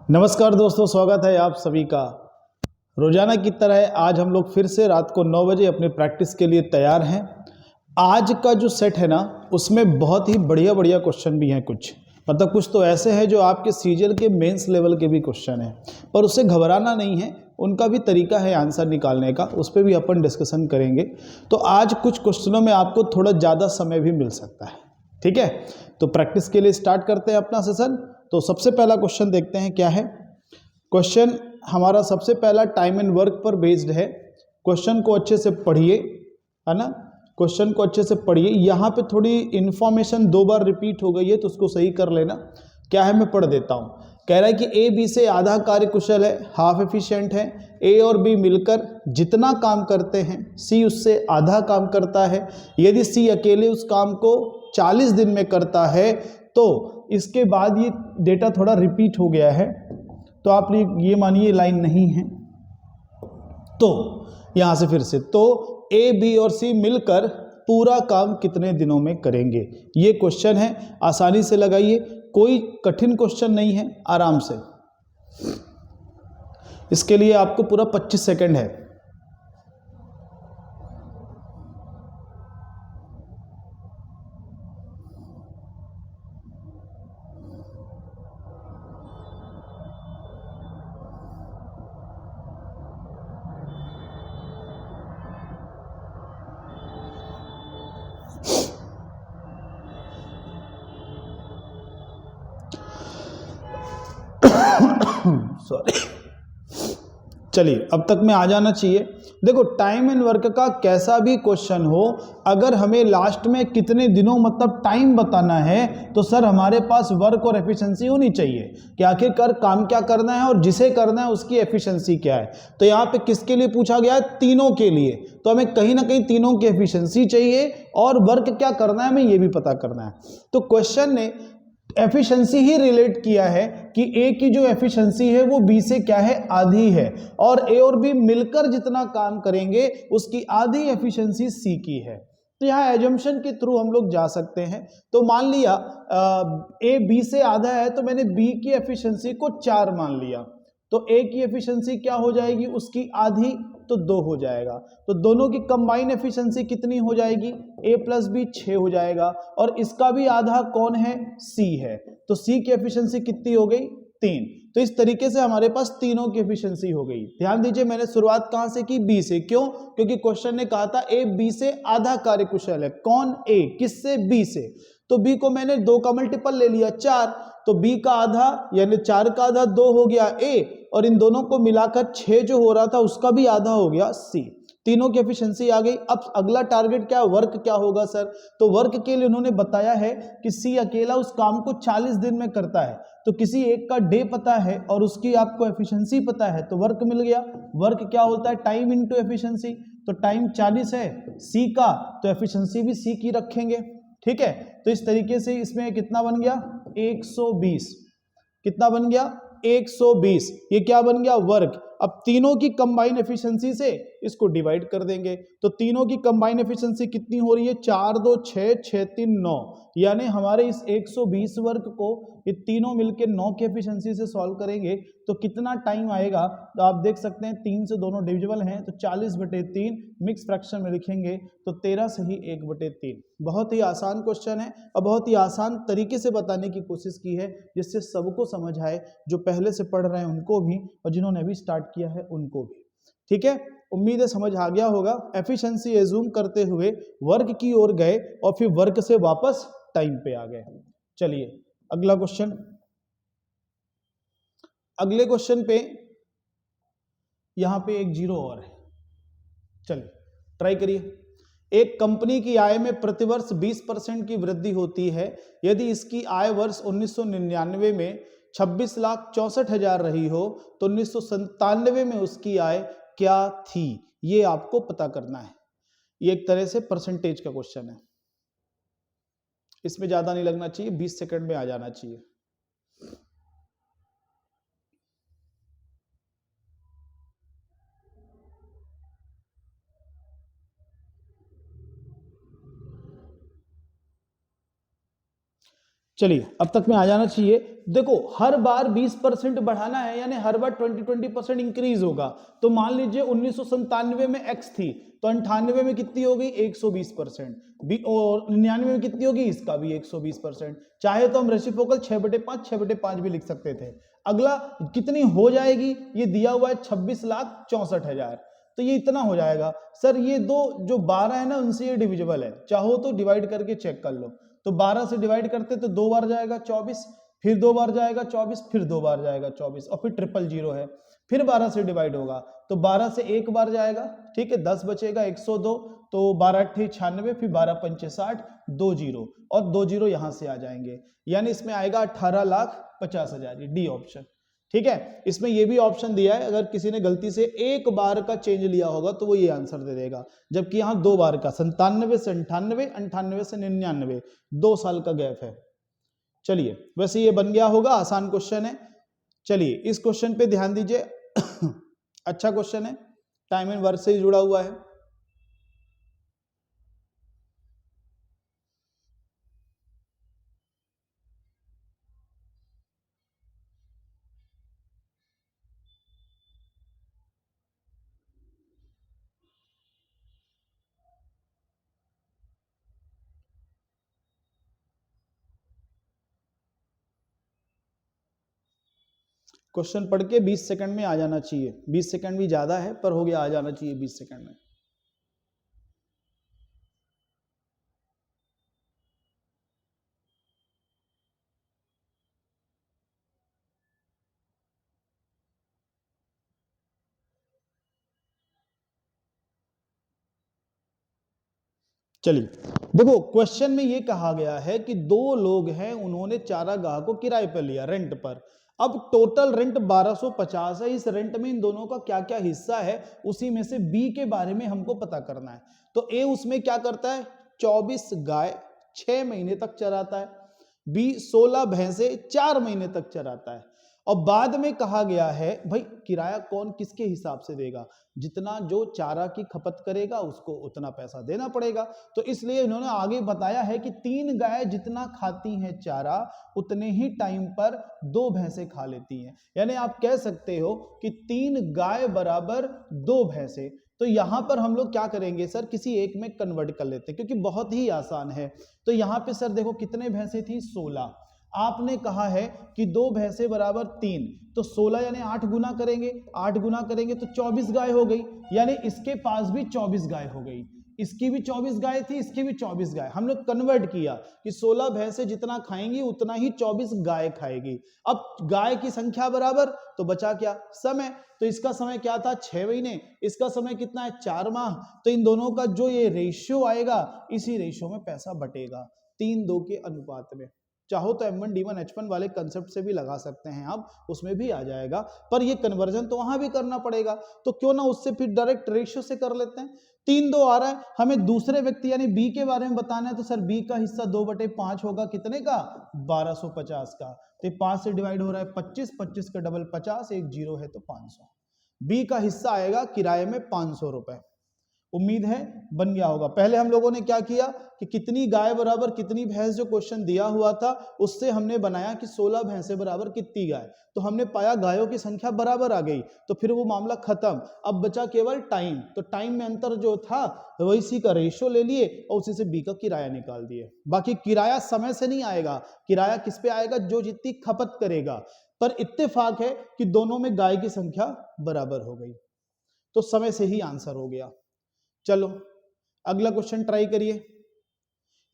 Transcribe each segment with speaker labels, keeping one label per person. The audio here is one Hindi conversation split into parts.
Speaker 1: नमस्कार दोस्तों, स्वागत है आप सभी का। रोजाना की तरह आज हम लोग फिर से रात को 9 बजे अपने प्रैक्टिस के लिए तैयार हैं। आज का जो सेट है ना, उसमें बहुत ही बढ़िया बढ़िया क्वेश्चन भी हैं। कुछ तो ऐसे हैं जो आपके सीजीएल के मेंस लेवल के भी क्वेश्चन हैं, पर उससे घबराना नहीं है। उनका भी तरीका है आंसर निकालने का, उस पर भी अपन डिस्कशन करेंगे। तो आज कुछ क्वेश्चनों में आपको थोड़ा ज़्यादा समय भी मिल सकता है, ठीक है। तो प्रैक्टिस के लिए स्टार्ट करते हैं अपना सेशन। तो सबसे पहला क्वेश्चन देखते हैं क्या है। क्वेश्चन हमारा सबसे पहला टाइम एंड वर्क पर बेस्ड है। क्वेश्चन को अच्छे से पढ़िए, है ना। क्वेश्चन को अच्छे से पढ़िए। यहाँ पे थोड़ी इन्फॉर्मेशन 2 बार रिपीट हो गई है, तो उसको सही कर लेना। क्या है, मैं पढ़ देता हूँ। कह रहा है कि ए बी से आधा कार्य कुशल है, हाफ एफिशिएंट है। ए और बी मिलकर जितना काम करते हैं, सी उससे आधा काम करता है। यदि सी अकेले उस काम को 40 दिन में करता है, तो इसके बाद ये डेटा थोड़ा रिपीट हो गया है, तो आप ये मानिए लाइन नहीं है। तो यहां से फिर से, तो ए बी और सी मिलकर पूरा काम कितने दिनों में करेंगे, ये क्वेश्चन है। आसानी से लगाइए, कोई कठिन क्वेश्चन नहीं है, आराम से। इसके लिए आपको पूरा 25 सेकंड है। सॉरी, चलिए अब तक में आ जाना चाहिए। देखो, टाइम एंड वर्क का कैसा भी क्वेश्चन हो, अगर हमें लास्ट में कितने दिनों मतलब टाइम बताना है, तो सर हमारे पास वर्क और एफिशिएंसी होनी चाहिए कि आखिरकार काम क्या करना है और जिसे करना है उसकी एफिशिएंसी क्या है। तो यहाँ पे किसके लिए पूछा गया है? तीनों के लिए। तो हमें कहीं ना कहीं तीनों की एफिशिएंसी चाहिए और वर्क क्या करना है हमें ये भी पता करना है। तो क्वेश्चन ने एफिशिएंसी ही रिलेट किया है कि ए की जो एफिशिएंसी है वो बी से क्या है, आधी है, और ए और बी मिलकर जितना काम करेंगे उसकी आधी एफिशिएंसी सी की है। तो यहाँ एजम्पशन के थ्रू हम लोग जा सकते हैं। तो मान लिया ए बी से आधा है, तो मैंने बी की एफिशिएंसी को 4 मान लिया, तो ए की एफिशिएंसी क्या हो जाएगी, उसकी आधी, तो 2 हो जाएगा। तो दोनों की कंबाइन एफिशिएंसी कितनी हो जाएगी, ए प्लस बी 6 हो जाएगा, और इसका भी आधा कौन है, सी है। तो सी की एफिशिएंसी कितनी हो गई, 3। तो इस तरीके से हमारे पास तीनों की एफिशिएंसी हो गई। ध्यान दीजिए, मैंने शुरुआत कहां से की, बी से। क्यों? क्योंकि क्वेश्चन ने कहा था ए बी से आधा कार्य कुशल है। कौन? ए। किससे? बी से। तो बी को मैंने 2 का मल्टीपल ले लिया, 4। तो बी का आधा यानी 4 का आधा 2 हो गया ए, और इन दोनों को मिलाकर 6 जो हो रहा था उसका भी आधा हो गया सी। तीनों की एफिशिएंसी आ गई। अब अगला टारगेट क्या, वर्क क्या होगा सर? तो वर्क के लिए उन्होंने बताया है कि सी अकेला उस काम को 40 दिन में करता है। तो किसी एक का डे पता है और उसकी आपको एफिशिएंसी पता है, तो वर्क मिल गया। वर्क क्या होता है, टाइम इनटू एफिशिएंसी। तो टाइम 40 है सी का, तो एफिशिएंसी भी सी की रखेंगे, ठीक है। तो इस तरीके से इसमें कितना बन गया, 120। कितना बन गया, 120। ये क्या बन गया, वर्क। अब तीनों की कंबाइन एफिशिएंसी से इसको डिवाइड कर देंगे, तो तीनों की कंबाइन एफिशिएंसी कितनी हो रही है, 4 2 6 6 3 9। यानी हमारे इस 120 वर्क को ये तीनों मिलकर 9 की एफिशिएंसी से सॉल्व करेंगे तो कितना टाइम आएगा। तो आप देख सकते हैं 3 से दोनों डिविजिबल हैं, तो 40/3 मिक्स फ्रैक्शन में लिखेंगे तो 13 से ही 1/3। बहुत ही आसान क्वेश्चन है और बहुत ही आसान तरीके से बताने की कोशिश की है, जिससे सबको समझ आए, जो पहले से पढ़ रहे हैं उनको भी और जिन्होंने अभी स्टार्ट किया है उनको भी। ठीक है, उम्मीद है समझ आ गया होगा। एफिशिएंसी एज्यूम करते हुए वर्क की ओर गए और फिर वर्क से वापस टाइम पे आ गए। चलिए अगला क्वेश्चन। अगले क्वेश्चन पे यहां पे एक जीरो और है, चलिए ट्राई करिए। एक कंपनी की आय में प्रतिवर्ष 20% की वृद्धि होती है। यदि इसकी आय वर्ष 1999 में 26,64,000 रही हो, तो 1997 में उसकी आय क्या थी, ये आपको पता करना है। ये एक तरह से परसेंटेज का क्वेश्चन है। इसमें ज्यादा नहीं लगना चाहिए, 20 सेकंड में आ जाना चाहिए। चलिए अब तक में आ जाना चाहिए। देखो हर बार 20% बढ़ाना है, यानी हर बार 20% इंक्रीज होगा। तो मान लीजिए 1997 में x थी, तो 98 में कितनी हो गई 120%, और 99 में कितनी होगी, इसका भी 120%। चाहे तो हम रेसिप्रोकल 6/5 6/5 भी लिख सकते थे। अगला कितनी हो जाएगी, ये दिया हुआ है 26,64,000, तो ये इतना हो जाएगा। सर ये दो जो 12 है ना, उनसे ये डिविजिबल है, चाहो तो डिवाइड करके चेक कर लो। तो 12 से डिवाइड करते तो 2 बार जाएगा 24, फिर 2 बार जाएगा 24, फिर 2 बार जाएगा 24, और फिर 000 है, फिर 12 से डिवाइड होगा तो 12 से एक बार जाएगा, ठीक है, 10 बचेगा 102, तो 12 8 96, फिर 12 5 60, 2 जीरो, और 2 जीरो यहां से आ जाएंगे, यानी इसमें आएगा 18,50,000, डी ऑप्शन। ठीक है, इसमें ये भी ऑप्शन दिया है, अगर किसी ने गलती से एक बार का चेंज लिया होगा तो वो ये आंसर दे देगा, जबकि यहां 2 बार का, 97 से 98, 98 से 99, 2 साल का गैप है। चलिए वैसे ये बन गया होगा, आसान क्वेश्चन है। चलिए इस क्वेश्चन पे ध्यान दीजिए अच्छा क्वेश्चन है, टाइम एंड वर्क से जुड़ा हुआ है। क्वेश्चन पढ़ के 20 सेकंड में आ जाना चाहिए, 20 सेकंड भी ज्यादा है पर हो गया, आ जाना चाहिए 20 सेकंड में। चलिए देखो क्वेश्चन में ये कहा गया है कि दो लोग हैं, उन्होंने चारागाह को किराए पर लिया, रेंट पर। अब टोटल रेंट 1250 है, इस रेंट में इन दोनों का क्या क्या हिस्सा है, उसी में से बी के बारे में हमको पता करना है। तो ए उसमें क्या करता है, 24 गाय 6 महीने तक चराता है, बी 16 भैंसे 4 महीने तक चराता है। और बाद में कहा गया है भाई किराया कौन किसके हिसाब से देगा, जितना जो चारा की खपत करेगा उसको उतना पैसा देना पड़ेगा। तो इसलिए इन्होंने आगे बताया है कि 3 गाय जितना खाती हैं चारा, उतने ही टाइम पर 2 भैंसे खा लेती हैं। यानी आप कह सकते हो कि 3 गाय बराबर 2 भैंसे। तो यहां पर हम लोग क्या करेंगे सर, किसी एक में कन्वर्ट कर लेते हैं, क्योंकि बहुत ही आसान है। तो यहां पे सर देखो कितने भैंसे थी, 16। आपने कहा है कि 2 भैंसे बराबर 3, तो 16 यानी 8 गुना करेंगे, 8 गुना करेंगे तो 24 गाय हो गई, यानी इसके पास भी 24 गाय हो गई, इसकी भी 24 गाय थी, इसकी भी 24 गाय। हम लोग कन्वर्ट किया कि 16 भैंसे जितना खाएंगी उतना ही 24 गाय खाएगी। अब गाय की संख्या बराबर, तो बचा क्या, समय। तो इसका समय क्या था, 6 महीने, इसका समय कितना है, 4 माह। तो इन दोनों का जो ये रेशियो आएगा, इसी रेशियो में पैसा बटेगा, 3:2 के अनुपात में। चाहो तो M1D1 H1 वाले कंसेप्ट से भी लगा सकते हैं आप, उसमें भी आ जाएगा, पर ये कन्वर्जन तो वहां भी करना पड़ेगा, तो क्यों ना उससे फिर डायरेक्ट रेशियो से कर लेते हैं। 3:2 आ रहा है, हमें दूसरे व्यक्ति यानी बी के बारे में बताना है, तो सर बी का हिस्सा 2/5 होगा, कितने का, 1250 का। तो 5 से डिवाइड हो रहा है 25, 25 का डबल 50, एक जीरो है तो 500। बी का हिस्सा आएगा किराए में 500 रुपए। उम्मीद है बन गया होगा। पहले हम लोगों ने क्या किया कि कितनी गाय बराबर कितनी भैंस, जो क्वेश्चन दिया हुआ था उससे हमने बनाया कि 16 भैंसे बराबर कितनी गाय, तो हमने पाया गायों की संख्या बराबर आ गई, तो फिर वो मामला खत्म। अब बचा केवल टाइम, तो टाइम में अंतर जो था वही का रेशियो ले लिए और उसी से बी का किराया निकाल दिए। बाकी किराया समय से नहीं आएगा, किराया किस पे आएगा, जो जितनी खपत करेगा। पर इत्तेफाक है कि दोनों में गाय की संख्या बराबर हो गई, तो समय से ही आंसर हो गया। चलो अगला क्वेश्चन ट्राई करिए।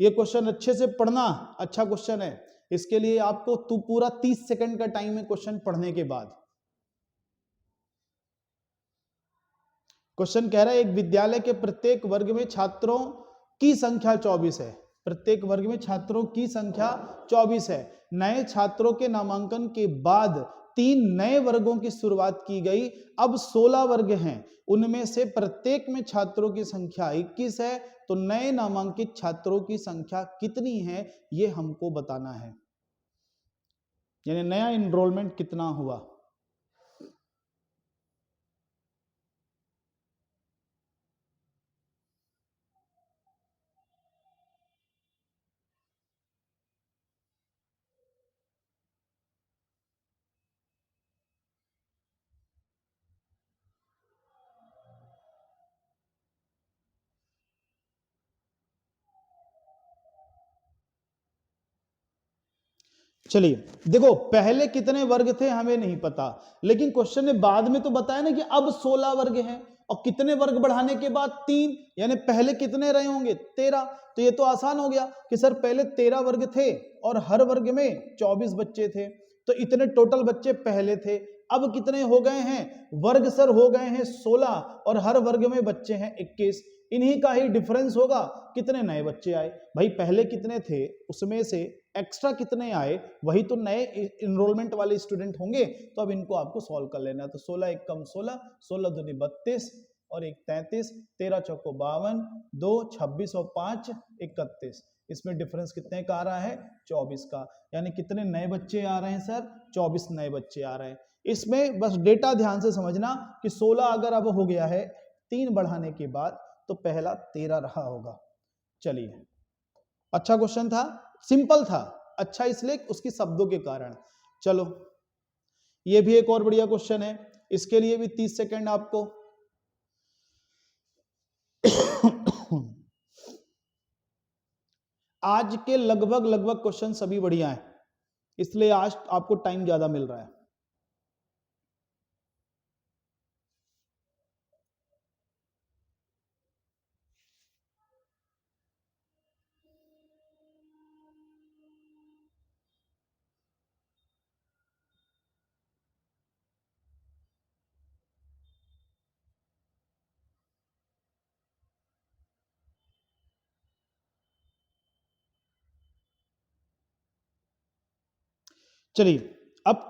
Speaker 1: ये क्वेश्चन अच्छे से पढ़ना, अच्छा क्वेश्चन है, इसके लिए आपको पूरा 30 सेकंड का टाइम है क्वेश्चन पढ़ने के बाद। क्वेश्चन कह रहा है एक विद्यालय के प्रत्येक वर्ग में छात्रों की संख्या 24 है, प्रत्येक वर्ग में छात्रों की संख्या 24 है। नए छात्रों के नामांकन के बाद 3 नए वर्गों की शुरुआत की गई। अब 16 वर्ग हैं, उनमें से प्रत्येक में छात्रों की संख्या 21 है, तो नए नामांकित छात्रों की संख्या कितनी है ये हमको बताना है, यानी नया इनरोलमेंट कितना हुआ। चलिए देखो, पहले कितने वर्ग थे हमें नहीं पता, लेकिन क्वेश्चन ने बाद में तो बताया ना कि अब 16 वर्ग हैं, और कितने वर्ग बढ़ाने के बाद 3, यानी पहले कितने रहे होंगे 13। तो ये तो आसान हो गया कि सर पहले 13 वर्ग थे और हर वर्ग में 24 बच्चे थे, तो इतने टोटल बच्चे पहले थे। अब कितने हो गए हैं वर्ग सर, हो गए हैं 16 और हर वर्ग में बच्चे हैं 21। इन्हीं का ही डिफरेंस होगा, कितने नए बच्चे आए। भाई पहले कितने थे उसमें से एक्स्ट्रा कितने आए, वही तो नए इनरोलमेंट वाले स्टूडेंट होंगे। तो अब इनको आपको सॉल्व कर लेना है। तो 16 एक कम 16, 16 दूनी 32 और 1 33, 13 चौको 52, 2 26 और 5 31। इसमें डिफरेंस कितने का आ रहा है 24 का, यानी कितने नए बच्चे आ रहे हैं सर 24 नए बच्चे आ रहे हैं। इसमें बस डेटा ध्यान से समझना कि 16 अगर अब हो गया है 3 बढ़ाने के बाद तो पहला 13 रहा होगा। चलिए अच्छा क्वेश्चन था, सिंपल था, अच्छा इसलिए उसकी शब्दों के कारण। चलो ये भी एक और बढ़िया क्वेश्चन है, इसके लिए भी 30 सेकंड आपको। आज के लगभग क्वेश्चन सभी बढ़िया हैं, इसलिए आज आपको टाइम ज्यादा मिल रहा है। चलिए अब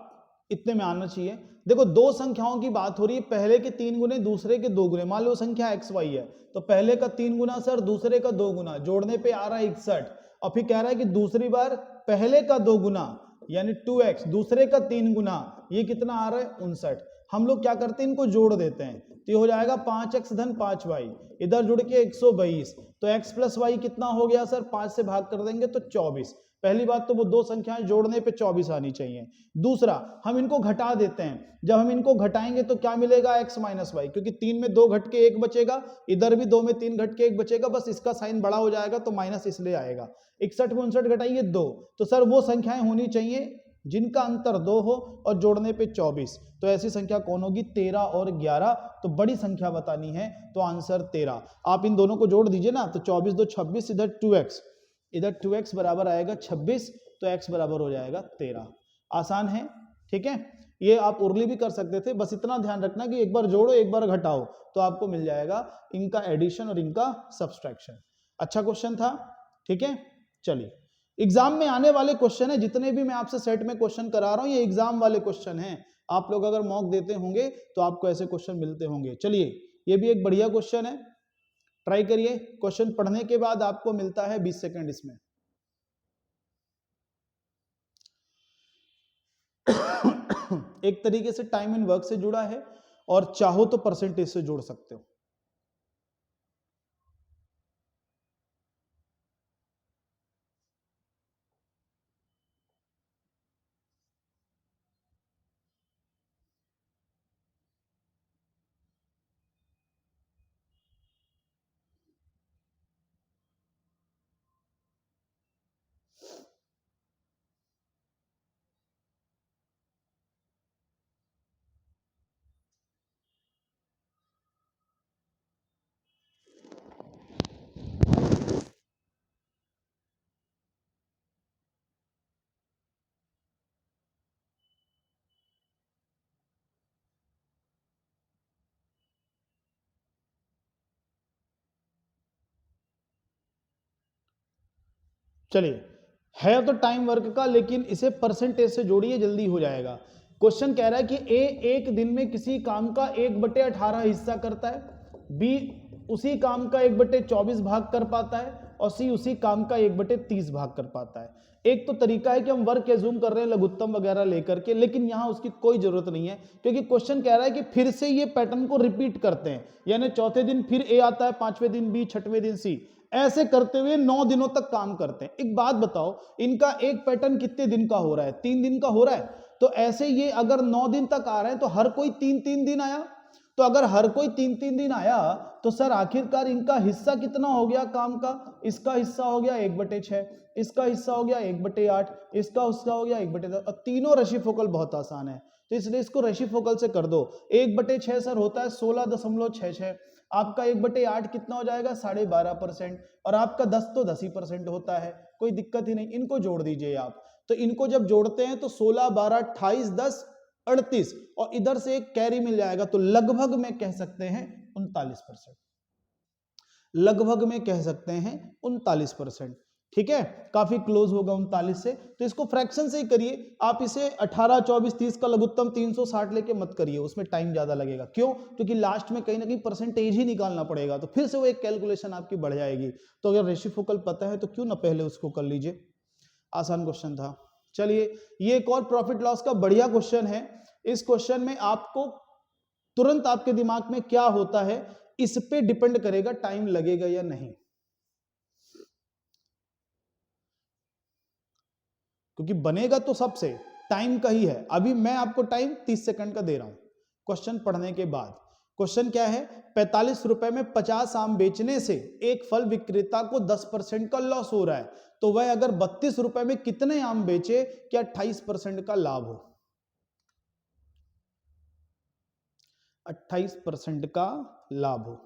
Speaker 1: इतने में आना चाहिए। देखो दो संख्याओं की बात हो रही है, पहले के 3 गुने दूसरे के 2 गुने। मान लो संख्या एक्स वाई है, तो पहले का 3 गुना सर दूसरे का 2 गुना, जोड़ने पे आ रहा है 61। और फिर कह रहा है कि दूसरी बार पहले का 2 गुना यानी 2x, दूसरे का 3 गुना, ये कितना आ रहा है 59। हम लोग क्या करते हैं इनको जोड़ देते हैं, तो ये हो जाएगा 5x धन 5y, इधर जुड़ के 122। तो x प्लस वाई कितना हो गया सर, 5 से भाग कर देंगे तो 24। पहली बात तो वो दो संख्याएं जोड़ने पे 24 आनी चाहिए। दूसरा हम इनको घटा देते हैं, जब हम इनको घटाएंगे तो क्या मिलेगा x माइनस वाई, क्योंकि 3 में 2 घट के 1 बचेगा, इधर भी 2 में 3 घट के 1 बचेगा, बस इसका साइन बड़ा हो जाएगा तो माइनस इसलिए आएगा। 61 में 59 घटाइए 2, तो सर वो संख्याएं होनी चाहिए जिनका अंतर 2 हो और जोड़ने पे 24। तो ऐसी संख्या कौन होगी 13 और 11, तो बड़ी संख्या बतानी है तो आंसर 13। आप इन दोनों को जोड़ दीजिए ना, तो 24 2 26, इधर 2x, इधर 2x बराबर आएगा 26, तो x बराबर हो जाएगा 13। आसान है, ठीक है। ये आप उर्ली भी कर सकते थे, बस इतना ध्यान रखना कि एक बार जोड़ो एक बार घटाओ, तो आपको मिल जाएगा इनका एडिशन और इनका सब्सट्रैक्शन। अच्छा क्वेश्चन था, ठीक है। चलिए एग्जाम में आने वाले क्वेश्चन है, जितने भी मैं आपसे सेट में क्वेश्चन करा रहा हूं ये एग्जाम वाले क्वेश्चन हैं। आप लोग अगर मॉक देते होंगे तो आपको ऐसे क्वेश्चन मिलते होंगे। चलिए ये भी एक बढ़िया क्वेश्चन है, ट्राई करिए। क्वेश्चन पढ़ने के बाद आपको मिलता है 20 सेकंड इसमें। एक तरीके से टाइम एंड वर्क से जुड़ा है, और चाहो तो परसेंटेज से जोड़ सकते हो। चलिए है तो टाइम वर्क का, लेकिन इसे परसेंटेज से जोड़िए, जल्दी हो जाएगा। क्वेश्चन कह रहा है कि ए एक दिन में किसी काम का 1/18 हिस्सा करता है, बी उसी काम का 1/24 भाग कर पाता है, और सी उसी काम का 1/30 भाग कर पाता है। एक तो तरीका है कि हम वर्क एज्यूम कर रहे हैं लघुत्तम वगैरह लेकर के, लेकिन यहां उसकी कोई जरूरत नहीं है, क्योंकि क्वेश्चन कह रहा है कि फिर से ये पैटर्न को रिपीट करते हैं, यानी चौथे दिन फिर ए आता है, 5वें दिन बी, 6वें दिन सी, ऐसे करते हुए 9 दिनों तक काम करते हैं। एक बात बताओ, इनका एक पैटर्न कितने दिन का हो रहा है, 3 दिन का हो रहा है। तो ऐसे ये अगर 9 दिन तक आ रहे हैं तो हर कोई 3-3 दिन आया, तो अगर हर कोई 3-3 दिन आया तो सर आखिरकार इनका हिस्सा कितना हो गया काम का, इसका हिस्सा हो गया 1/6, इसका हिस्सा हो गया 1/8, इसका हिस्सा हो गया 1/10। और तीनों रेसिप्रोकल बहुत आसान है, तो इसलिए इसको रेसिप्रोकल से कर दो। 1/6 सर होता है 16.66, आपका 1/8 कितना हो जाएगा 12.5%, और आपका 10 तो 10 ही % होता है, कोई दिक्कत ही नहीं। इनको जोड़ दीजिए आप, तो इनको जब जोड़ते हैं तो 16, 12, 28, 10, 38, और इधर से एक कैरी मिल जाएगा, तो लगभग में कह सकते हैं 39%, लगभग में कह सकते हैं 39%। ठीक है, काफी क्लोज होगा 39 से। तो इसको फ्रैक्शन से ही करिए आप, इसे 18, 24, 30 का लघुत्तम 360 लेके मत करिए, उसमें टाइम ज्यादा लगेगा। क्यों? क्योंकि लास्ट में कहीं ना कहीं परसेंटेज ही निकालना पड़ेगा, तो फिर से वो एक कैलकुलेशन आपकी बढ़ जाएगी। तो अगर रेसिप्रोकल पता है तो क्यों ना पहले उसको कर लीजिए, आसान क्वेश्चन था। चलिए, ये एक और प्रॉफिट लॉस का बढ़िया क्वेश्चन है। इस क्वेश्चन में आपको तुरंत आपके दिमाग में क्या होता है इस पे डिपेंड करेगा टाइम लगेगा या नहीं, क्योंकि बनेगा तो सबसे टाइम का ही है। अभी मैं आपको टाइम 30 सेकंड का दे रहा हूं क्वेश्चन पढ़ने के बाद। क्वेश्चन क्या है? 45 रुपए में 50 आम बेचने से एक फल विक्रेता को 10% का लॉस हो रहा है, तो वह अगर 32 रुपए में कितने आम बेचे कि 28% का लाभ हो? 28% का लाभ हो।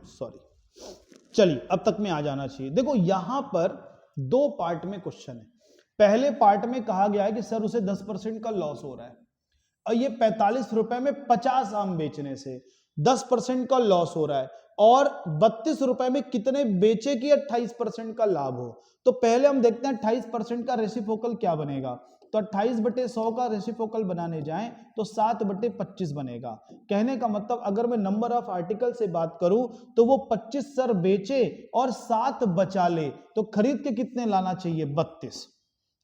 Speaker 1: सॉरी, चलिए अब तक में आ जाना चाहिए। देखो यहां पर दो पार्ट में क्वेश्चन है। पहले पार्ट में कहा गया है कि सर उसे 10% का लॉस हो रहा है, और ये 45 रुपए में 50 आम बेचने से 10% का लॉस हो रहा है, और 32 रुपए में कितने बेचे कि 28% का लाभ हो। तो पहले हम देखते हैं 28% का रेसिप्रोकल क्या बनेगा। तो 28/100 का रेसिप्रोकल बनाने जाएं तो 7/25 बनेगा। कहने का मतलब अगर मैं नंबर ऑफ आर्टिकल से बात करूं तो वो 25 सर बेचे और 7 बचा ले, तो खरीद के कितने लाना चाहिए? 32।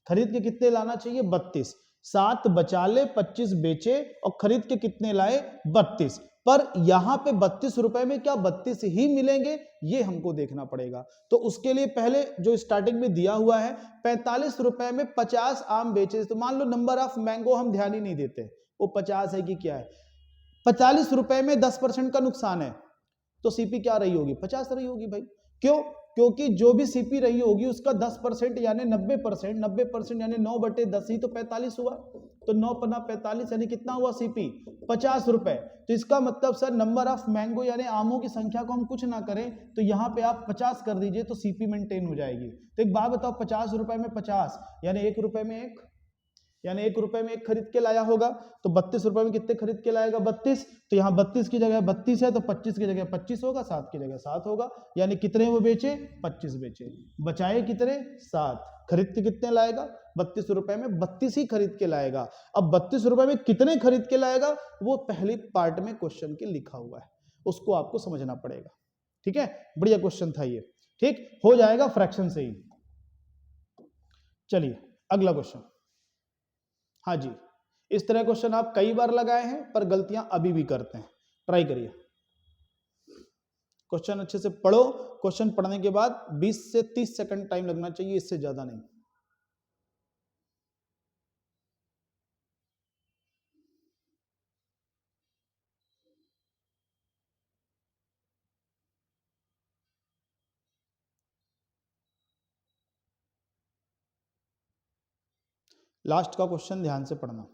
Speaker 1: खरीद के कितने लाना चाहिए? 32। 7 बचा ले, 25 बेचे और खरीद के कितने लाए? 32। पर यहां पे 32 रुपए में क्या 32 ही मिलेंगे, ये हमको देखना पड़ेगा। तो उसके लिए पहले जो स्टार्टिंग में दिया हुआ है 45 रुपए में 50 आम बेचे, तो मान लो नंबर ऑफ मैंगो हम ध्यान ही नहीं देते, वो 50 है कि क्या है। 45 रुपए में 10% का नुकसान है, तो सीपी क्या रही होगी? 50 रही होगी भाई। क्यों? क्योंकि जो भी सीपी रही होगी उसका 10% यानी 90%, 90% यानी 9/10 ही तो 45 हुआ। तो 9×45 यानी कितना हुआ सीपी? 50 रुपए। तो इसका मतलब सर नंबर ऑफ मैंगो यानी आमों की संख्या को हम कुछ ना करें तो यहां पे आप 50 कर दीजिए, तो सीपी मेंटेन हो जाएगी। तो एक बात बताओ, 50 रुपए में 50 यानी 1 रुपए में 1, यानी 1 रुपए में 1 खरीद के लाया होगा, तो 32 रुपए में कितने खरीद के लाएगा? 32। तो यहाँ 32 की जगह 32 है, तो 25 की जगह 25 होगा, 7 की जगह 7 होगा। यानी कितने वो बेचे? 25 बेचे। बचाए कितने? 7। खरीद के कितने लाएगा? 32 रुपए में 32 ही खरीद के लाएगा। अब 32 रुपए में कितने खरीद के लाएगा वो पहली पार्ट में क्वेश्चन के लिखा हुआ है, उसको आपको समझना पड़ेगा। ठीक है, बढ़िया क्वेश्चन था ये। ठीक हो जाएगा फ्रैक्शन से ही। चलिए अगला क्वेश्चन। हाँ जी, इस तरह क्वेश्चन आप कई बार लगाए हैं पर गलतियां अभी भी करते हैं, ट्राई करिए। क्वेश्चन अच्छे से पढ़ो, क्वेश्चन पढ़ने के बाद 20 से 30 सेकंड टाइम लगना चाहिए, इससे ज्यादा नहीं। लास्ट का क्वेश्चन ध्यान से पढ़ना।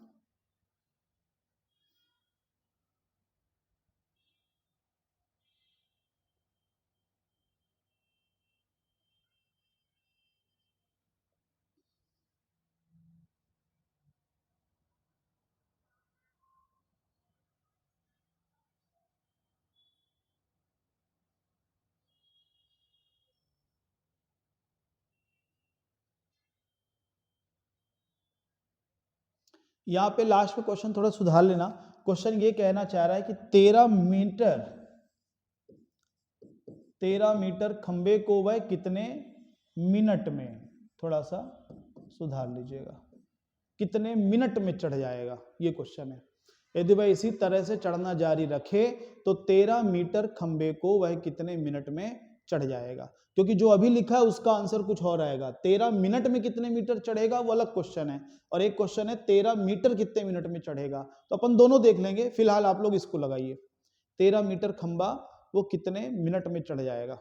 Speaker 1: यहाँ पे लास्ट में क्वेश्चन थोड़ा सुधार लेना। क्वेश्चन ये कहना चाह रहा है कि 13 मीटर खंबे को वह कितने मिनट में, थोड़ा सा सुधार लीजिएगा, कितने मिनट में चढ़ जाएगा, ये क्वेश्चन है। यदि वह इसी तरह से चढ़ना जारी रखे तो 13 मीटर खंबे को वह कितने मिनट में चढ़ जाएगा, क्योंकि जो अभी लिखा है उसका आंसर कुछ और आएगा। 13 मिनट में कितने मीटर चढ़ेगा वो अलग क्वेश्चन है, और एक क्वेश्चन है 13 मीटर कितने मिनट में चढ़ेगा। तो अपन दोनों देख लेंगे, फिलहाल आप लोग इसको लगाइए। 13 मीटर खंबा वो कितने मिनट में चढ़ जाएगा।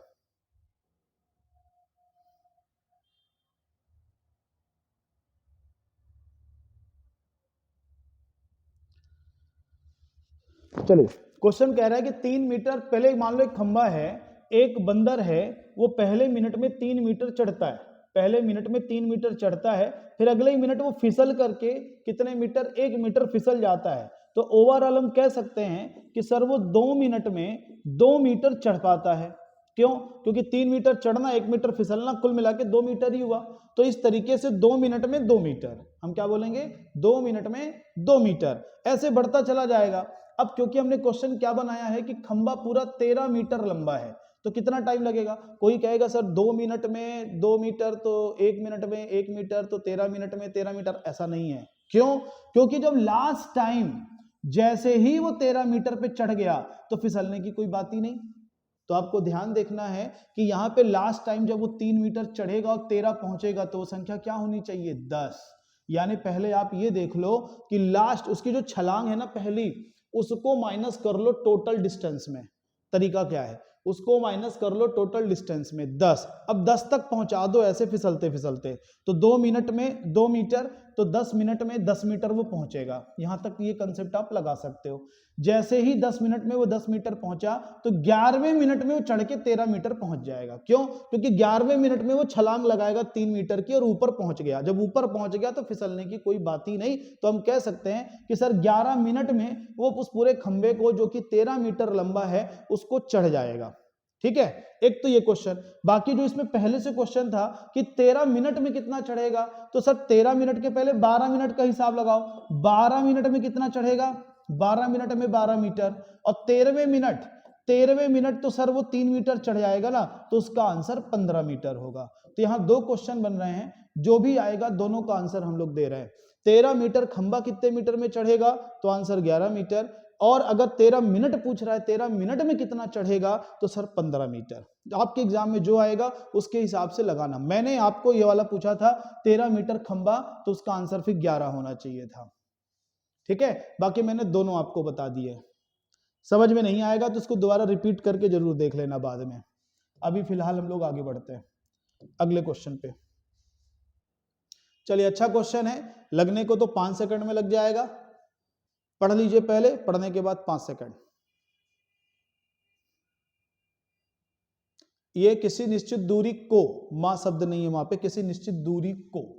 Speaker 1: चलिए, क्वेश्चन कह रहा है कि 3 मीटर, पहले मान लो एक खंबा है, एक बंदर है, वो पहले मिनट में 3 मीटर चढ़ता है, पहले मिनट में 3 मीटर चढ़ता है, फिर अगले ही मिनट वो फिसल करके कितने मीटर, 1 मीटर फिसल जाता है। तो ओवरऑल हम कह सकते हैं कि सर वो 2 मिनट में 2 मीटर चढ़ पाता है। क्यों? क्योंकि 3 मीटर चढ़ना, 1 मीटर फिसलना, कुल मिला के 2 मीटर ही हुआ। तो इस तरीके से 2 मिनट में 2 मीटर, हम क्या बोलेंगे, 2 मिनट में 2 मीटर, ऐसे बढ़ता चला जाएगा। अब क्योंकि हमने क्वेश्चन क्या बनाया है कि खंबा पूरा 13 मीटर लंबा है, तो कितना टाइम लगेगा। कोई कहेगा सर 2 मिनट में 2 मीटर, तो 1 मिनट में 1 मीटर, तो 13 मिनट में 13 मीटर, ऐसा नहीं है। क्यों? क्योंकि जब लास्ट टाइम जैसे ही वो 13 मीटर पे चढ़ गया तो फिसलने की कोई बात ही नहीं। तो आपको ध्यान देखना है कि यहाँ पे लास्ट टाइम जब वो 3 मीटर चढ़ेगा और 13 पहुंचेगा तो वो संख्या क्या होनी चाहिए, 10। यानी पहले आप ये देख लो कि लास्ट उसकी जो छलांग है ना पहली, उसको माइनस कर लो टोटल डिस्टेंस में। तरीका क्या है, उसको माइनस कर लो टोटल डिस्टेंस में 10। अब 10 तक पहुंचा दो ऐसे फिसलते फिसलते, तो 2 मिनट में 2 मीटर, तो 10 मिनट में 10 मीटर वो पहुंचेगा। यहां तक ये कंसेप्ट आप लगा सकते हो। जैसे ही 10 मिनट में वो 10 मीटर पहुंचा तो 11वें मिनट में वो चढ़ के 13 मीटर पहुंच जाएगा। क्यों? क्योंकि 11वें मिनट में वो छलांग लगाएगा 3 मीटर की और ऊपर पहुंच गया। जब ऊपर पहुंच गया तो फिसलने की कोई बात ही नहीं। तो हम कह सकते हैं कि सर 11 मिनट में वो उस पूरे खंबे को जो कि 13 मीटर लंबा है उसको चढ़ जाएगा। ठीक है, एक तो ये क्वेश्चन। बाकी जो इसमें पहले से क्वेश्चन था कि 13 मिनट में कितना चढ़ेगा, तो सर 13 मिनट के पहले 12 मिनट का हिसाब लगाओ। 12 मिनट में कितना चढ़ेगा, 12 मिनट में 12 मीटर, और 13वें मिनट तो सर वो 3 मीटर चढ़ जाएगा ना, तो उसका आंसर 15 मीटर होगा। तो यहाँ 2 क्वेश्चन बन रहे हैं, जो भी आएगा दोनों का आंसर हम लोग दे रहे हैं। 13 मीटर खंबा कितने मीटर में चढ़ेगा, तो आंसर 11 मीटर, और अगर 13 मिनट पूछ रहा है 13 मिनट में कितना चढ़ेगा, तो सर 15 मीटर। आपके एग्जाम में जो आएगा उसके हिसाब से लगाना। मैंने आपको ये वाला पूछा था 13 मीटर खंबा, तो उसका आंसर फिर 11 होना चाहिए था। ठीक है, बाकी मैंने दोनों आपको बता दिए। समझ में नहीं आएगा तो उसको दोबारा रिपीट करके जरूर देख लेना बाद में। अभी फिलहाल हम लोग आगे बढ़ते हैं अगले क्वेश्चन पे। चलिए, अच्छा क्वेश्चन है, लगने को तो 5 सेकंड में लग जाएगा। पढ़ लीजिए पहले, पढ़ने के बाद 5 सेकंड। ये किसी निश्चित दूरी को, मां शब्द नहीं है वहां पे, किसी निश्चित दूरी को।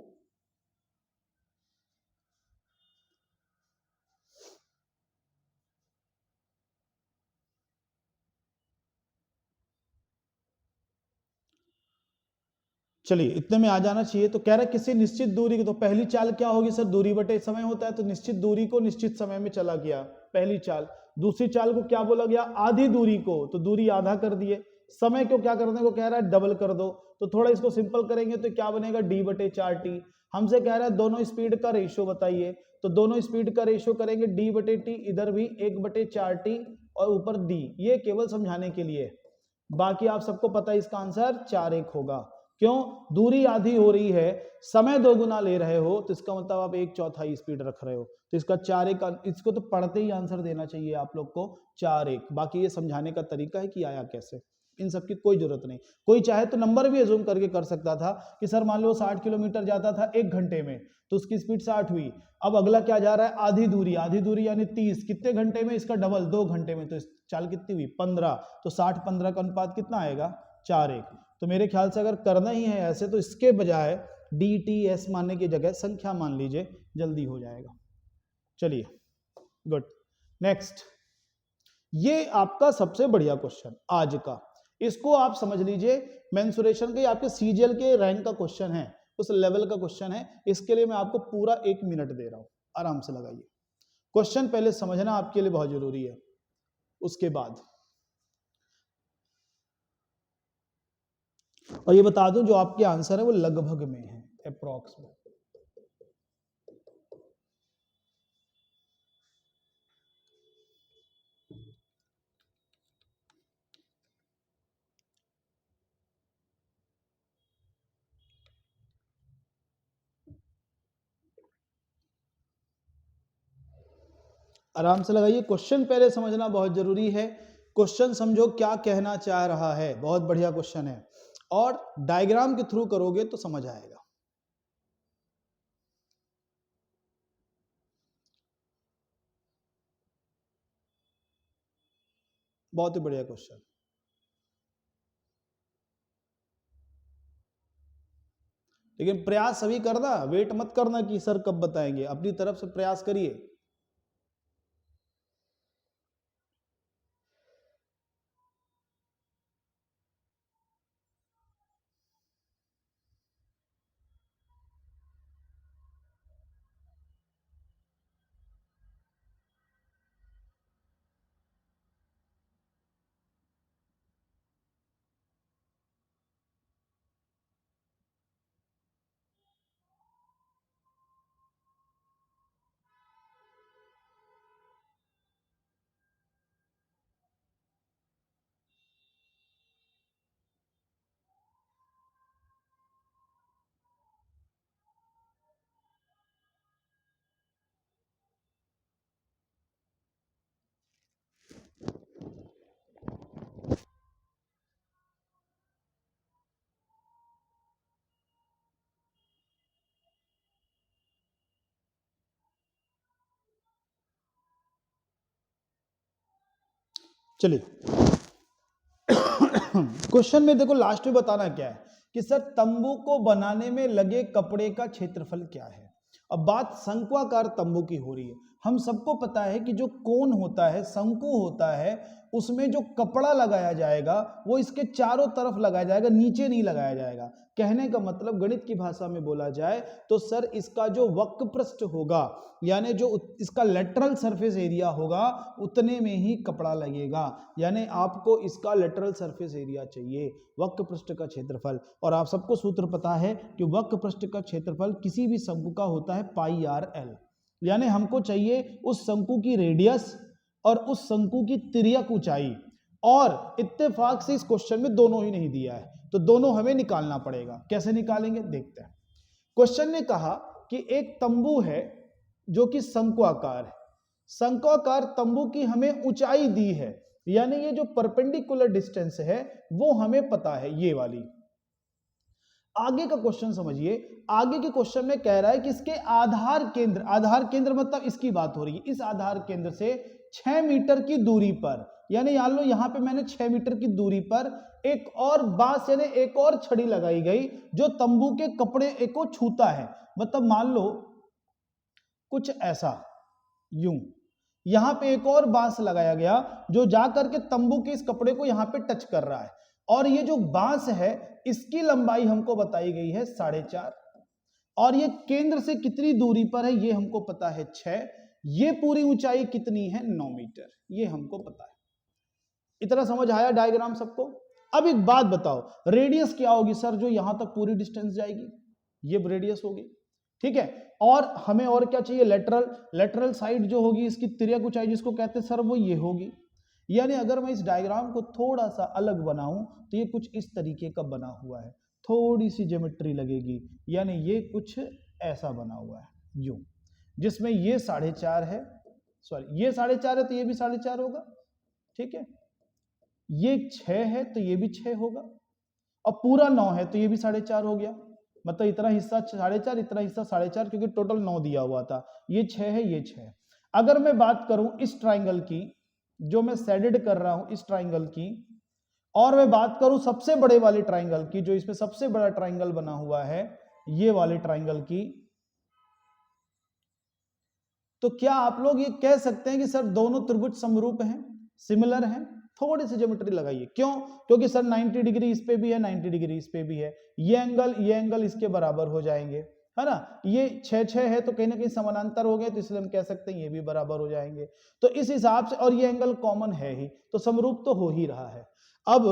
Speaker 1: चलिए, इतने में आ जाना चाहिए। तो कह रहा है किसी निश्चित दूरी की, तो पहली चाल क्या होगी सर, दूरी बटे समय होता है, तो निश्चित दूरी को निश्चित समय में चला गया, पहली चाल। दूसरी चाल को क्या बोला गया, आधी दूरी को, तो दूरी आधा कर दिए। समय को क्या करने को कह रहा है, डबल कर दो। तो थोड़ा इसको सिंपल करेंगे तो क्या बनेगा, d/4t। हमसे कह रहा है दोनों स्पीड का रेशियो बताइए, तो दोनों स्पीड का रेशियो करेंगे d/t, इधर भी 1/4t और ऊपर d। ये केवल समझाने के लिए, बाकी आप सबको पता है इसका आंसर 4:1 होगा। क्यों? दूरी आधी हो रही है, समय 2 गुना ले रहे हो, तो इसका मतलब आप 1/4 स्पीड रख रहे हो, तो इसका 4:1, इसको तो पढ़ते ही आंसर देना चाहिए आप लोग को 4:1। बाकी ये समझाने का तरीका है कि आया कैसे, इन सब की कोई जरूरत नहीं। कोई चाहे तो नंबर भी अज्यूम करके कर सकता था कि सर मान लो 60 किलोमीटर जाता था 1 घंटे में, तो उसकी स्पीड 60 हुई। अब अगला क्या जा रहा है, आधी दूरी यानी 30, कितने घंटे में, इसका डबल 2 घंटे में, तो चाल कितनी हुई 15, तो 60-15 का अनुपात कितना आएगा, 4:1। तो मेरे ख्याल से अगर करना ही है ऐसे, तो इसके बजाय DTS मानने की जगह संख्या मान लीजिए, जल्दी हो जाएगा। चलिए, गुड। नेक्स्ट, ये आपका सबसे बढ़िया क्वेश्चन आज का, इसको आप समझ लीजिए। मेंसुरेशन के आपके CGL के रैंक का क्वेश्चन है, उस लेवल का क्वेश्चन है। इसके लिए मैं आपको पूरा 1 मिनट दे रहा हूं, आराम से लगाइए। क्वेश्चन पहले समझना आपके लिए बहुत जरूरी है, उसके बाद। और ये बता दूं जो आपके आंसर है वो लगभग में है, अप्रॉक्स में। आराम से लगाइए। क्वेश्चन पहले समझना बहुत जरूरी है। क्वेश्चन समझो क्या कहना चाह रहा है, बहुत बढ़िया क्वेश्चन है, और डायग्राम के थ्रू करोगे तो समझ आएगा। बहुत ही बढ़िया क्वेश्चन। लेकिन प्रयास सभी करना, वेट मत करना कि सर कब बताएंगे, अपनी तरफ से प्रयास करिए। चलिए क्वेश्चन में देखो लास्ट में बताना क्या है कि सर तंबू को बनाने में लगे कपड़े का क्षेत्रफल क्या है। अब बात शंक्वाकार तंबू की हो रही है। हम सबको पता है कि जो कोन होता है, शंकु होता है, उसमें जो कपड़ा लगाया जाएगा वो इसके चारों तरफ लगाया जाएगा, नीचे नहीं लगाया जाएगा। कहने का मतलब गणित की भाषा में बोला जाए तो सर इसका जो वक्र पृष्ठ होगा, यानी जो इसका लेटरल सरफेस एरिया होगा, उतने में ही कपड़ा लगेगा। यानी आपको इसका लेटरल सरफेस एरिया चाहिए, वक्र पृष्ठ का क्षेत्रफल। और आप सबको सूत्र पता है कि वक्र पृष्ठ का क्षेत्रफल किसी भी शंकु का होता है पाई आर एल। यानी हमको चाहिए उस शंकु की रेडियस और उस शंकु की तिर्यक ऊंचाई, और इत्तेफाक से इस क्वेश्चन में दोनों ही नहीं दिया है, तो दोनों हमें निकालना पड़ेगा। कैसे निकालेंगे देखते हैं। क्वेश्चन ने कहा कि एक तंबू है जो कि शंक्वाकार है, शंक्वाकार तंबू की हमें ऊंचाई दी है, यानी ये जो परपेंडिकुलर डिस्टेंस है वो हमें पता है, ये वाली। आगे का क्वेश्चन समझिए। आगे के क्वेश्चन में कह रहा है कि इसके आधार केंद्र, आधार केंद्र मतलब इसकी बात हो रही है, इस आधार केंद्र से 6 मीटर की दूरी पर, यानी मान लो यहां पे मैंने 6 मीटर की दूरी पर एक और बांस यानी एक और छड़ी लगाई गई जो तंबू के कपड़े को छूता है। मतलब मान लो कुछ ऐसा, यूं यहां पे एक और बांस लगाया गया जो जाकर के तंबू के इस कपड़े को यहां पे टच कर रहा है, और ये जो बांस है इसकी लंबाई हमको बताई गई है 4.5, और ये केंद्र से कितनी दूरी पर है ये हमको पता है 6, ये पूरी ऊंचाई कितनी है 9 मीटर, ये हमको पता है। इतना समझ आया डायग्राम सबको। अब एक बात बताओ, रेडियस क्या होगी सर जो यहां तक पूरी डिस्टेंस जाएगी, ये रेडियस होगी, ठीक है। और हमें और क्या चाहिए, लेटरल, लेटरल साइड जो होगी इसकी तिर्यक ऊंचाई जिसको कहते हैं सर वो ये होगी। यानी अगर मैं इस डायग्राम को थोड़ा सा अलग बनाऊं तो ये कुछ इस तरीके का बना हुआ है, थोड़ी सी ज्योमेट्री लगेगी, यानी ये कुछ ऐसा बना हुआ है यूं, जिसमें ये 4.5 है, सॉरी ये 4.5 है तो ये भी 4.5 होगा, ठीक है। ये 6 है तो ये भी 6 होगा, और पूरा 9 है तो ये भी 4.5 हो गया। मतलब इतना हिस्सा 4.5, इतना हिस्सा 4.5, क्योंकि टोटल 9 दिया हुआ था। ये 6 है, ये 6 है। अगर मैं बात करूं इस ट्राइंगल की, जो मैं शेडेड कर रहा हूं इस ट्राइंगल की, और मैं बात करूं सबसे बड़े वाले ट्राइंगल की, जो इसमें सबसे बड़ा ट्राइंगल बना हुआ है ये वाले ट्राइंगल की, तो क्या आप लोग ये कह सकते हैं कि सर दोनों त्रिभुज समरूप हैं, सिमिलर हैं? थोड़ी सी ज्योमेट्री लगाइए। क्यों? क्योंकि सर 90 डिग्री इस पे भी है, 90 डिग्री इस पे भी है, ये एंगल इसके बराबर हो जाएंगे, है ना। ये 6 है तो कहीं ना कहीं समानांतर हो गए, तो इसलिए हम कह सकते हैं ये भी बराबर हो जाएंगे। तो इस हिसाब से, और ये एंगल कॉमन है ही, तो समरूप तो हो ही रहा है। अब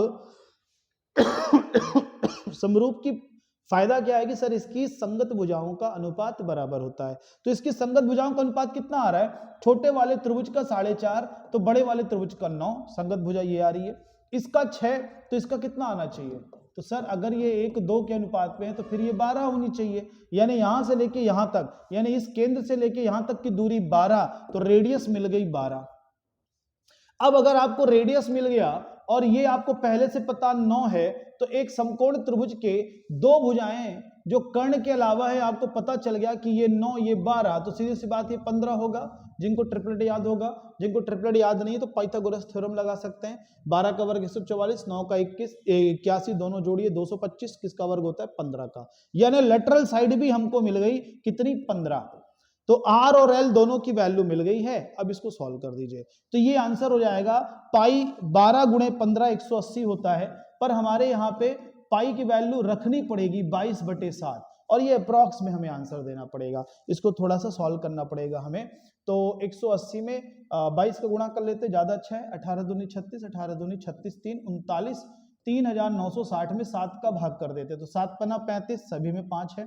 Speaker 1: समरूप की फायदा क्या है कि सर इसकी संगत भुजाओं का अनुपात बराबर होता है। तो इसकी संगत भुजाओं का अनुपात कितना आ रहा है, छोटे वाले त्रिभुज का 4.5 तो बड़े वाले त्रिभुज का 9, संगत भुजा ये आ रही है। इसका 6 तो इसका कितना आना चाहिए, तो सर अगर ये 1:2 के अनुपात पे है तो फिर ये 12 होनी चाहिए, यानी यहां से लेके यहां तक, यानी इस केंद्र से लेके यहां तक की दूरी 12, तो रेडियस मिल गई 12। अब अगर आपको रेडियस मिल गया और ये आपको पहले से पता 9 है, तो एक समकोण त्रिभुज के 2 भुजाएं जो कर्ण के अलावा है आपको पता चल गया कि ये 9 ये 12, तो सीधी सी बात ये 15 होगा। जिनको ट्रिपलेट याद होगा, जिनको ट्रिपलेट याद नहीं तो पाइथागोरस थ्योरम लगा सकते हैं। 12 का वर्ग 144, 9 का 21, 81 दोनों जोड़िए 225, किसका वर्ग होता है 15 का, यानी लेटरल साइड भी हमको मिल गई कितनी 15। तो R और L दोनों की वैल्यू मिल गई है। अब इसको सॉल्व कर दीजिए, तो ये आंसर हो जाएगा पाई 12 गुणे 15 180 होता है, पर हमारे यहाँ पे पाई की वैल्यू रखनी पड़ेगी 22/7, और ये अप्रॉक्स में हमें आंसर देना पड़ेगा। इसको थोड़ा सा सॉल्व करना पड़ेगा हमें। तो 180 में 22 का गुणा कर लेते, ज्यादा अच्छा है। 18 दूनी 36, 18 दूनी 36, 3 39, 3960 में 7 का भाग कर देते, तो 7 पन्ना 35, सभी में 5 है।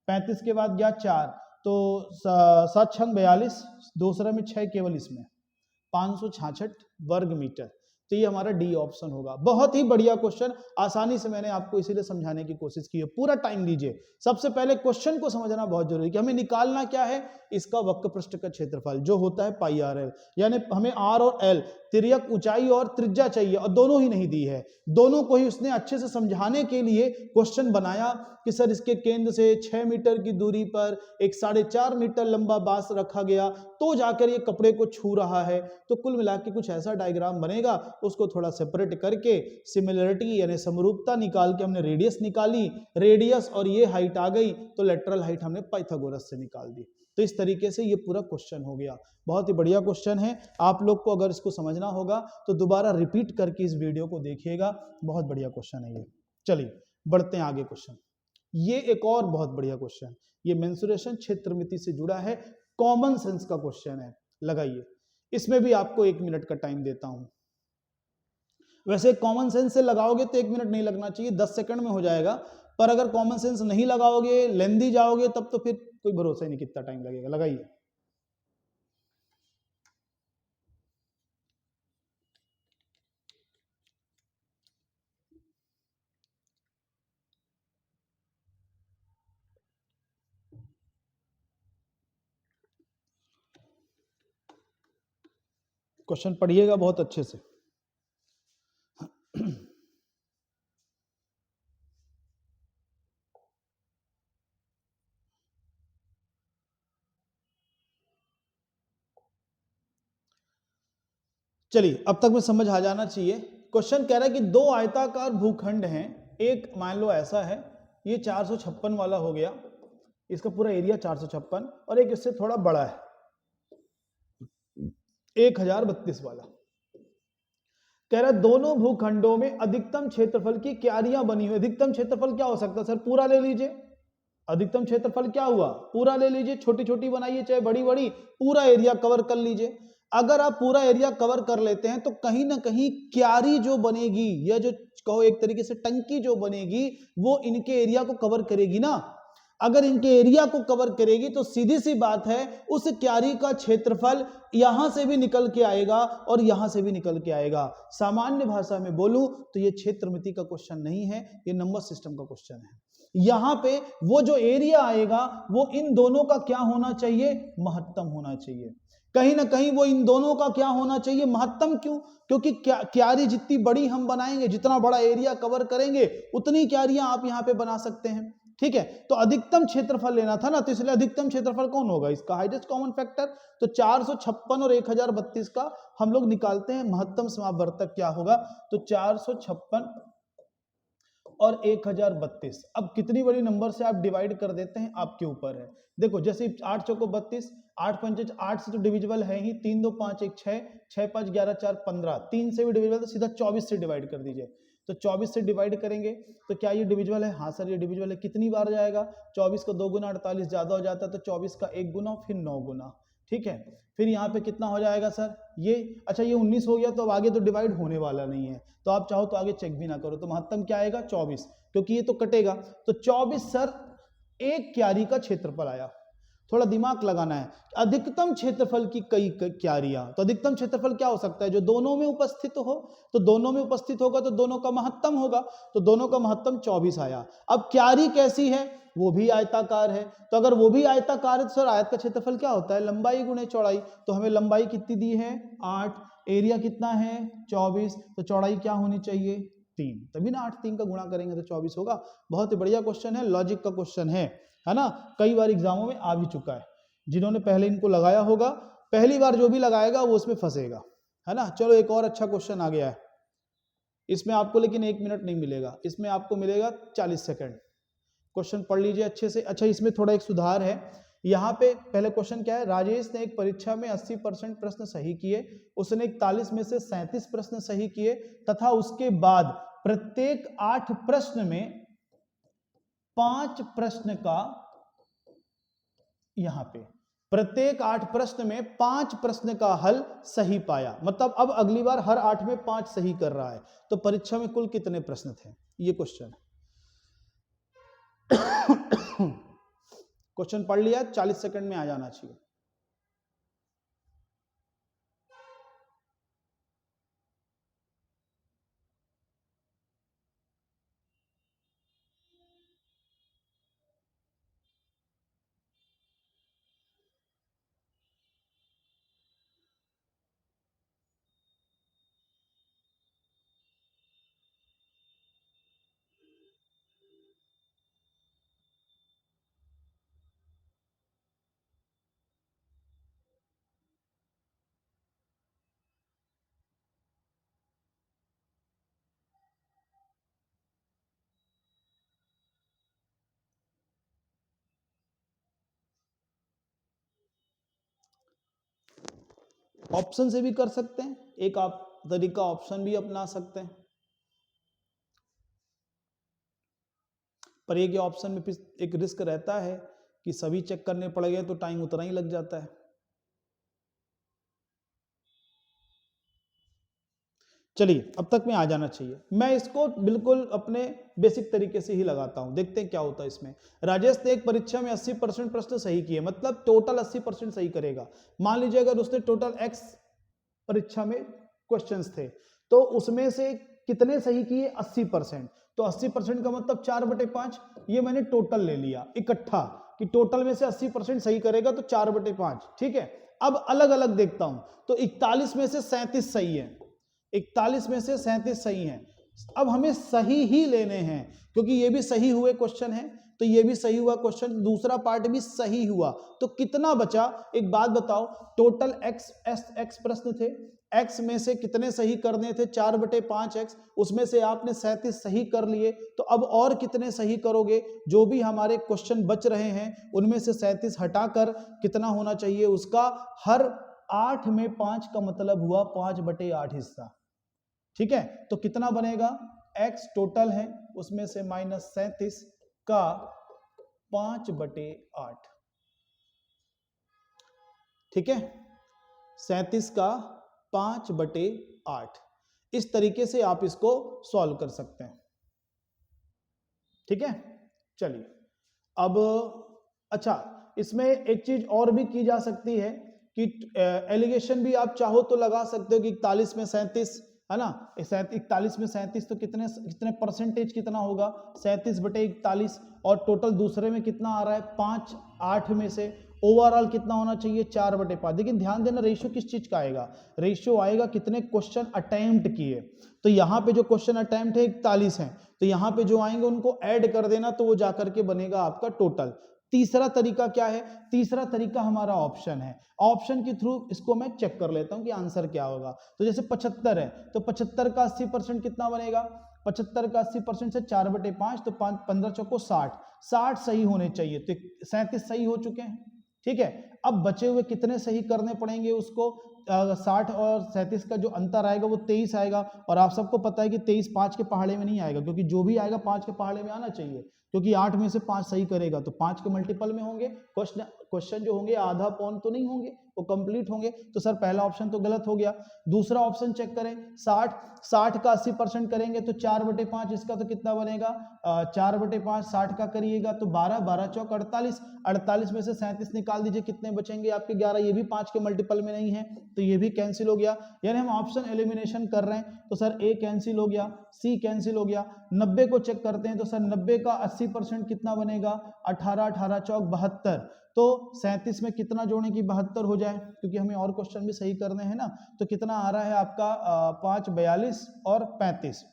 Speaker 1: 35 के बाद गया 4, तो 7 छंग 42, दूसरा में 6 केवल इसमें 566 वर्ग मीटर। तो ये हमारा डी ऑप्शन होगा। बहुत ही बढ़िया क्वेश्चन, आसानी से मैंने आपको इसीलिए समझाने की कोशिश की है। पूरा टाइम दीजिए। सबसे पहले क्वेश्चन को समझना बहुत जरूरी है कि हमें निकालना क्या है, इसका वक्र पृष्ठ का क्षेत्रफल जो होता है पाई आर एल, यानी हमें आर और एल तिर्यक ऊंचाई और त्रिज्या चाहिए, और दोनों ही नहीं दी है। दोनों को ही उसने अच्छे से समझाने के लिए क्वेश्चन बनाया कि सर इसके केंद्र से 6 मीटर की दूरी पर एक 4.5 मीटर लंबा बांस रखा गया, तो जाकर ये कपड़े को छू रहा है। तो कुल मिला के कुछ ऐसा डायग्राम बनेगा, उसको थोड़ा सेपरेट करके सिमिलरिटी यानी समरूपता निकाल के हमने रेडियस निकाली, रेडियस और ये हाइट आ गई, तो लेटरल हाइट हमने पाइथागोरस से निकाल दी। तो इस तरीके से ये पूरा क्वेश्चन हो गया। बहुत ही बढ़िया क्वेश्चन है। आप लोग को अगर इसको समझना होगा तो दोबारा रिपीट करके इस वीडियो को देखिएगा। बहुत बढ़िया क्वेश्चन है ये। चलिए बढ़ते हैं आगे क्वेश्चन। ये एक और बहुत बढ़िया क्वेश्चन, ये मेंसुरेशन क्षेत्रमिति से जुड़ा है, कॉमन सेंस का क्वेश्चन है। लगाइए, इसमें भी आपको 1 मिनट का टाइम देता हूं। वैसे कॉमन सेंस से लगाओगे तो 1 मिनट नहीं लगना चाहिए, 10 सेकंड में हो जाएगा, पर अगर कॉमन सेंस नहीं लगाओगे, लेंदी जाओगे, तब तो फिर कोई भरोसा ही नहीं कितना टाइम लगेगा। लगाइए। क्वेश्चन पढ़िएगा बहुत अच्छे से। चलिए, अब तक में समझ आ जाना चाहिए। क्वेश्चन कह रहा है कि 2 आयताकार भूखंड हैं, एक मान लो ऐसा है, ये 456 वाला हो गया, इसका पूरा एरिया 456, और एक इससे थोड़ा बड़ा है 1032 वाला। कह रहा है दोनों भूखंडों में अधिकतम क्षेत्रफल की क्यारियां बनी हुई। अधिकतम क्षेत्रफल क्या हो सकता है सर, पूरा ले लीजिए। अधिकतम क्षेत्रफल क्या हुआ, पूरा ले लीजिए, छोटी छोटी बनाइए चाहे बड़ी बड़ी, पूरा एरिया कवर कर लीजिए। अगर आप पूरा एरिया कवर कर लेते हैं तो कहीं ना कहीं क्यारी जो बनेगी, या जो कहो एक तरीके से टंकी जो बनेगी, वो इनके एरिया को कवर करेगी ना। अगर इनके एरिया को कवर करेगी तो सीधी सी बात है उस क्यारी का क्षेत्रफल यहां से भी निकल के आएगा और यहां से भी निकल के आएगा। सामान्य भाषा में बोलूं तो ये क्षेत्रमिति का क्वेश्चन नहीं है, ये नंबर सिस्टम का क्वेश्चन है। यहां पे वो जो एरिया आएगा वो इन दोनों का क्या होना चाहिए, महत्तम होना चाहिए। कहीं ना कहीं वो इन दोनों का क्या होना चाहिए, महत्तम। क्यों? क्योंकि क्यारी जितनी बड़ी हम बनाएंगे, जितना बड़ा एरिया कवर करेंगे, उतनी क्यारियां आप यहां पे बना सकते हैं। ठीक है, तो अधिकतम क्षेत्रफल लेना था ना, तो इसलिए अधिकतम क्षेत्रफल कौन होगा, इसका हाईएस्ट कॉमन फैक्टर। तो 456 और 1032 का हम लोग निकालते हैं, महत्तम समापवर्तक क्या होगा, तो 456 और 1032। अब कितनी बड़ी नंबर से आप डिवाइड कर देते हैं आपके ऊपर है। देखो जैसे 8 चौको 32, 8 पंचे 8 से तो डिविजिबल है ही, 3 2 5 1 6, 6 5 11 4 15, 3 से भी डिविजिबल, तो सीधा 24 से डिवाइड कर दीजिए। तो 24 से डिवाइड करेंगे तो क्या ये डिविजिबल है? हाँ सर ये डिविजिबल है। कितनी बार जाएगा? 24 का 2 गुना 48 ज्यादा हो जाता है, तो 24 का 1 गुना फिर 9 गुना। ठीक है, फिर यहाँ पे कितना हो जाएगा सर? ये अच्छा ये 19 हो गया, तो अब आगे तो डिवाइड होने वाला नहीं है, तो आप चाहो तो आगे चेक भी ना करो। तो महत्तम क्या आएगा? 24, क्योंकि ये तो कटेगा। तो 24 सर एक क्यारी का क्षेत्रफल आया। थोड़ा दिमाग लगाना है। अधिकतम क्षेत्रफल की कई क्यारियां, तो अधिकतम क्षेत्रफल क्या हो सकता है? जो दोनों में उपस्थित हो, तो दोनों में उपस्थित होगा तो दोनों का महत्तम होगा, तो दोनों का महत्तम 24 आया। अब क्यारी कैसी है? वो भी आयताकार है, तो अगर वो भी आयताकार है तो सर आयत का क्षेत्रफल क्या होता है? लंबाई गुणे चौड़ाई। तो हमें लंबाई कितनी दी है? 8, एरिया कितना है? 24, तो चौड़ाई क्या होनी चाहिए? 3, तभी ना 8 3 का गुणा करेंगे तो 24 होगा। बहुत ही बढ़िया क्वेश्चन है, लॉजिक का क्वेश्चन है ना, कई बार एग्जामों में आ भी चुका है। जिन्होंने पहले इनको लगाया होगा, पहली बार जो भी लगाएगा वो उसमें फंसेगा, है ना। चलो एक और अच्छा क्वेश्चन आ गया है, इसमें आपको लेकिन 1 मिनट नहीं मिलेगा, इसमें आपको मिलेगा 40 सेकंड। क्वेश्चन पढ़ लीजिए अच्छे से। अच्छा इसमें थोड़ा एक सुधार है, यहाँ पे पहले क्वेश्चन क्या है? राजेश ने एक परीक्षा में 80% प्रश्न सही किए, उसने 41 में से 37 प्रश्न सही किए तथा उसके बाद प्रत्येक 8 प्रश्न में 5 प्रश्न का, यहां पे प्रत्येक 8 प्रश्न में 5 प्रश्न का हल सही पाया। मतलब अब अगली बार हर 8 में 5 सही कर रहा है, तो परीक्षा में कुल कितने प्रश्न थे? ये क्वेश्चन क्वेश्चन पढ़ लिया, 40 सेकंड में आ जाना चाहिए। ऑप्शन से भी कर सकते हैं, एक आप तरीका ऑप्शन भी अपना सकते हैं, पर एक ऑप्शन में एक रिस्क रहता है कि सभी चेक करने पड़ गए तो टाइम उतना ही लग जाता है। चलिए अब तक में आ जाना चाहिए। मैं इसको बिल्कुल अपने बेसिक तरीके से ही लगाता हूं, देखते हैं क्या होता है इसमें। राजेश ने एक परीक्षा में 80% प्रश्न सही किए, मतलब टोटल 80% सही करेगा। मान लीजिए अगर उसने टोटल x परीक्षा में क्वेश्चंस थे, तो उसमें से कितने सही किए? 80%। तो 80% का मतलब 4/5, ये मैंने टोटल ले लिया इकट्ठा कि टोटल में से 80% सही करेगा तो 4/5। ठीक है, अब अलग अलग देखता हूं, तो 41 में से 37 सही है, 41 में से 37 सही हैं। अब हमें सही ही लेने हैं, क्योंकि ये भी सही हुए क्वेश्चन है, तो ये भी सही हुआ क्वेश्चन, दूसरा पार्ट भी सही हुआ, तो कितना बचा? एक बात बताओ, टोटल x प्रश्न थे, x में से कितने सही करने थे? 4/5x, उसमें से आपने 37 सही कर लिए, तो अब और कितने सही करोगे? जो भी हमारे क्वेश्चन बच रहे हैं उनमें से 37 हटाकर कितना होना चाहिए उसका? हर 8 में 5 का मतलब हुआ 5/8 हिस्सा। ठीक है, तो कितना बनेगा? x टोटल है, उसमें से -37 का 5/8। ठीक है, 37 का 5/8। इस तरीके से आप इसको सॉल्व कर सकते हैं। ठीक है, चलिए अब अच्छा इसमें एक चीज और भी की जा सकती है कि एलिगेशन भी आप चाहो तो लगा सकते हो कि 41 में 37, है ना। 41 में 37 तो कितने परसेंटेज कितना होगा? 37/41। और टोटल दूसरे में कितना आ रहा है? 5, 8 में से ओवरऑल कितना होना चाहिए? 4/5। लेकिन ध्यान देना रेशियो किस चीज का आएगा? रेशियो आएगा कितने क्वेश्चन अटेम्प्ट किए। तो यहाँ पे जो क्वेश्चन अटेम्प्ट है 41 है, तो यहाँ पे जो आएंगे उनको ऐड कर देना, तो वो जाकर के बनेगा आपका टोटल। तीसरा तरीका क्या है? तीसरा तरीका हमारा ऑप्शन है। ऑप्शन के थ्रू इसको मैं चेक कर लेता हूं कि आंसर क्या होगा। तो जैसे 75 है, तो 75 का 80% कितना बनेगा? 75 का 80% से 4/5, तो 15 चौको 60 सही होने चाहिए, तो 37 सही हो चुके हैं। ठीक है, अब बचे हुए कितने सही करने पड़ेंगे उसको, 60 और 37 का जो अंतर आएगा वो 23 आएगा। और आप सबको पता है कि 23 5 के पहाड़े में नहीं आएगा, क्योंकि जो भी आएगा 5 के पहाड़े में आना चाहिए, क्योंकि 8 में से 5 सही करेगा तो 5 के मल्टीपल में होंगे। क्वेश्चन जो होंगे आधा पौन तो नहीं होंगे, वो कंप्लीट होंगे। तो सर पहला ऑप्शन तो गलत हो गया। दूसरा ऑप्शन चेक करें, 60 का 80% करेंगे तो 4/5, इसका तो कितना बनेगा, 4/5 60 का करिएगा तो 12, 12 चौक 48, 48 में से 37 निकाल दीजिए, कितने बचेंगे आपके 11, ये भी 5 के मल्टीपल में नहीं है तो ये भी कैंसिल हो गया। यानी हम ऑप्शन एलिमिनेशन कर रहे हैं तो सर ए कैंसिल हो गया, सी कैंसिल हो गया। 90 को चेक करते हैं तो सर 90 का 80% कितना बनेगा, 18, 18 चौक 72, तो 37 में कितना जोड़ें कि 72 हो जाए, क्योंकि हमें और क्वेश्चन भी सही करने हैं ना। तो कितना आ रहा है आपका 5, 42 और 35।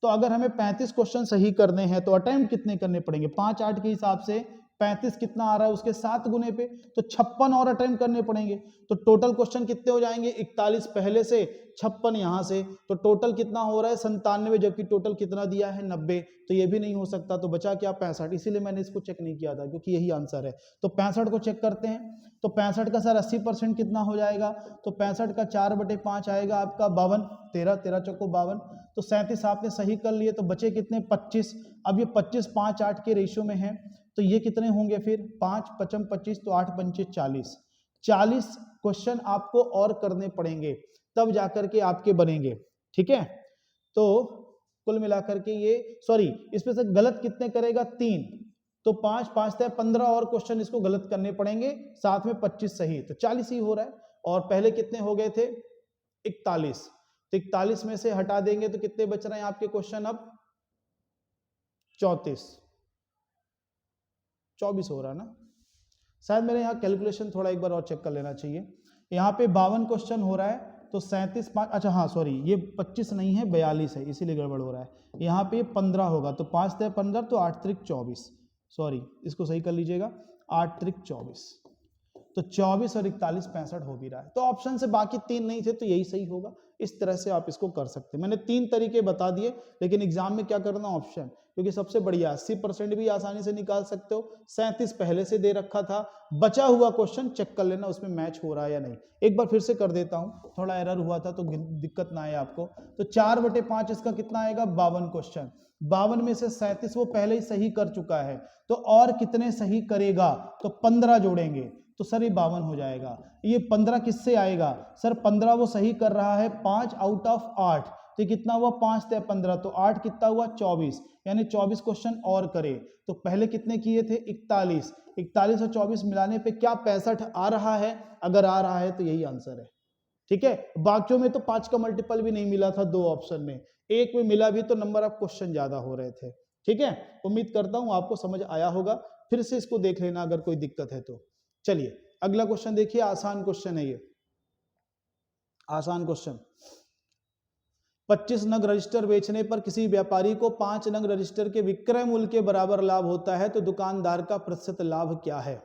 Speaker 1: तो अगर हमें 35 क्वेश्चन सही करने हैं तो अटेम्प्ट कितने करने पड़ेंगे, 5, 8 के हिसाब से 35 कितना आ रहा है उसके 7 गुने पे, तो 56 और अटेम्प्ट करने पड़ेंगे। तो टोटल क्वेश्चन कितने हो जाएंगे, 41 पहले से, 56 यहाँ से, तो टोटल कितना हो रहा है 97, जबकि टोटल कितना दिया है 90, तो ये भी नहीं हो सकता। तो बचा क्या 65, इसीलिए मैंने इसको चेक नहीं किया था क्योंकि यही आंसर है। तो 65 को चेक करते हैं तो 65 का सर 80% कितना हो जाएगा, तो 65 का 4/5 आएगा आपका 52, 13, 13 चौको 52, तो 37 आपने सही कर लिए तो बचे कितने 25। अब ये 25 5, 8 के रेशियो में है तो ये कितने होंगे फिर 5, 5, 25, तो 8, 5, 40, 40 क्वेश्चन आपको और करने पड़ेंगे तब जाकर के आपके बनेंगे। ठीक है, तो कुल मिलाकर के ये इसमें से गलत कितने करेगा 3, तो 5, 5 से 15 और क्वेश्चन इसको गलत करने पड़ेंगे, साथ में 25 सही, तो 40 ही हो रहा है। और पहले कितने हो गए थे 41, तो 41 में से हटा देंगे तो कितने बच रहे हैं आपके क्वेश्चन अब 34 हो रहा है ना, शायद मेरे यहाँ कैलकुलेशन थोड़ा एक बार और चेक कर लेना चाहिए। यहाँ पे 52 क्वेश्चन हो रहा है तो 37 5, अच्छा हाँ ये 25 नहीं है 42 है, इसीलिए गड़बड़ हो रहा है। यहाँ पे 15 होगा तो 5 से 15 तो 8 त्रिक 24, इसको सही कर लीजिएगा, 8 त्रिक 24, तो 24 और 41 65 हो भी रहा है। तो ऑप्शन से बाकी 3 नहीं थे तो यही सही होगा। इस तरह से आप इसको कर सकते हैं। मैंने 3 तरीके बता दिए, लेकिन एग्जाम में क्या करना ऑप्शन, क्योंकि सबसे बढ़िया 80% भी आसानी से निकाल सकते हो। 37 पहले से दे रखा था, बचा हुआ क्वेश्चन चेक कर लेना उसमें मैच हो रहा है या नहीं। एक बार फिर से कर देता हूं, थोड़ा एरर हुआ था तो दिक्कत ना आए आपको। तो 4/5 इसका कितना आएगा 52 क्वेश्चन, 52 में से 37 वो पहले ही सही कर चुका है, तो और कितने सही करेगा, तो 15 जोड़ेंगे तो सर ये 52 हो जाएगा। ये 15 किससे आएगा सर, 15 वो सही कर रहा है 5 आउट ऑफ 8, तो कितना हुआ 5 से 15, तो 8 कितना हुआ 24, यानी 24 क्वेश्चन और करे। तो पहले कितने किए थे 41, 41 और 24 मिलाने पे क्या 65 आ रहा है, अगर आ रहा है तो यही आंसर है। ठीक है, बाकियों में तो 5 का मल्टीपल भी नहीं मिला था 2 ऑप्शन में, एक में मिला भी तो नंबर ऑफ क्वेश्चन ज्यादा हो रहे थे। ठीक है, उम्मीद करता हूं आपको समझ आया होगा, फिर से इसको देख लेना अगर कोई दिक्कत है तो। चलिए अगला क्वेश्चन देखिए, आसान क्वेश्चन है ये, आसान क्वेश्चन। 25 नग रजिस्टर बेचने पर किसी व्यापारी को 5 नग रजिस्टर के विक्रय मूल्य के बराबर लाभ होता है, तो दुकानदार का प्रतिशत लाभ क्या है।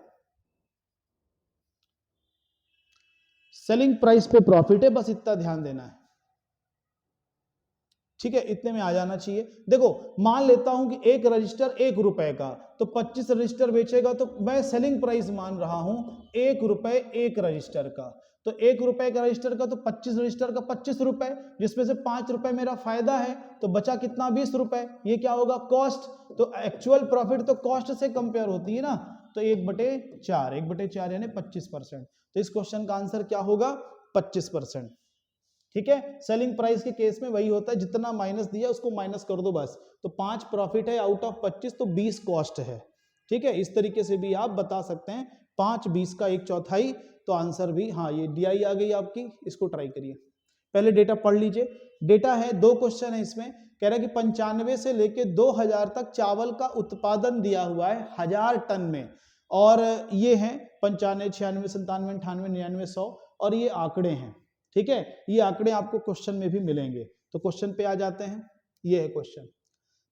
Speaker 1: सेलिंग प्राइस पे प्रॉफिट है, बस इतना ध्यान देना है। ठीक है, इतने में आ जाना चाहिए। देखो मान लेता हूं कि एक रजिस्टर 1 रुपए का, तो 25 रजिस्टर बेचेगा, तो मैं सेलिंग प्राइस मान रहा हूं 1 रुपए एक रजिस्टर का, तो 1 रुपए का रजिस्टर का, तो 25 रजिस्टर का 25 रुपए, जिसमें से 5 रुपए मेरा फायदा है, तो बचा कितना 20 रुपए, ये क्या होगा कॉस्ट। तो एक्चुअल प्रॉफिट तो कॉस्ट से कंपेयर होती है ना, तो 1/4, 1/4 यानी 25%। तो इस क्वेश्चन का आंसर क्या होगा 25%। ठीक है, सेलिंग प्राइस के केस में वही होता है, जितना माइनस दिया उसको माइनस कर दो बस। तो 5 प्रॉफिट है आउट ऑफ 25, तो 20 कॉस्ट है। ठीक है, इस तरीके से भी आप बता सकते हैं, 5 20 का 1/4, तो आंसर भी हाँ ये DI आ गई आपकी। इसको ट्राई करिए, पहले डेटा पढ़ लीजिए। डेटा है 2 क्वेश्चन है इसमें, कह रहा है कि 95 से लेके 2000 तक चावल का उत्पादन दिया हुआ है 1000 टन में, और ये है 95 96 97 98 99 100, और ये आंकड़े हैं। ठीक है, ये आंकड़े आपको क्वेश्चन में भी मिलेंगे। तो क्वेश्चन पे आ जाते हैं, ये है क्वेश्चन।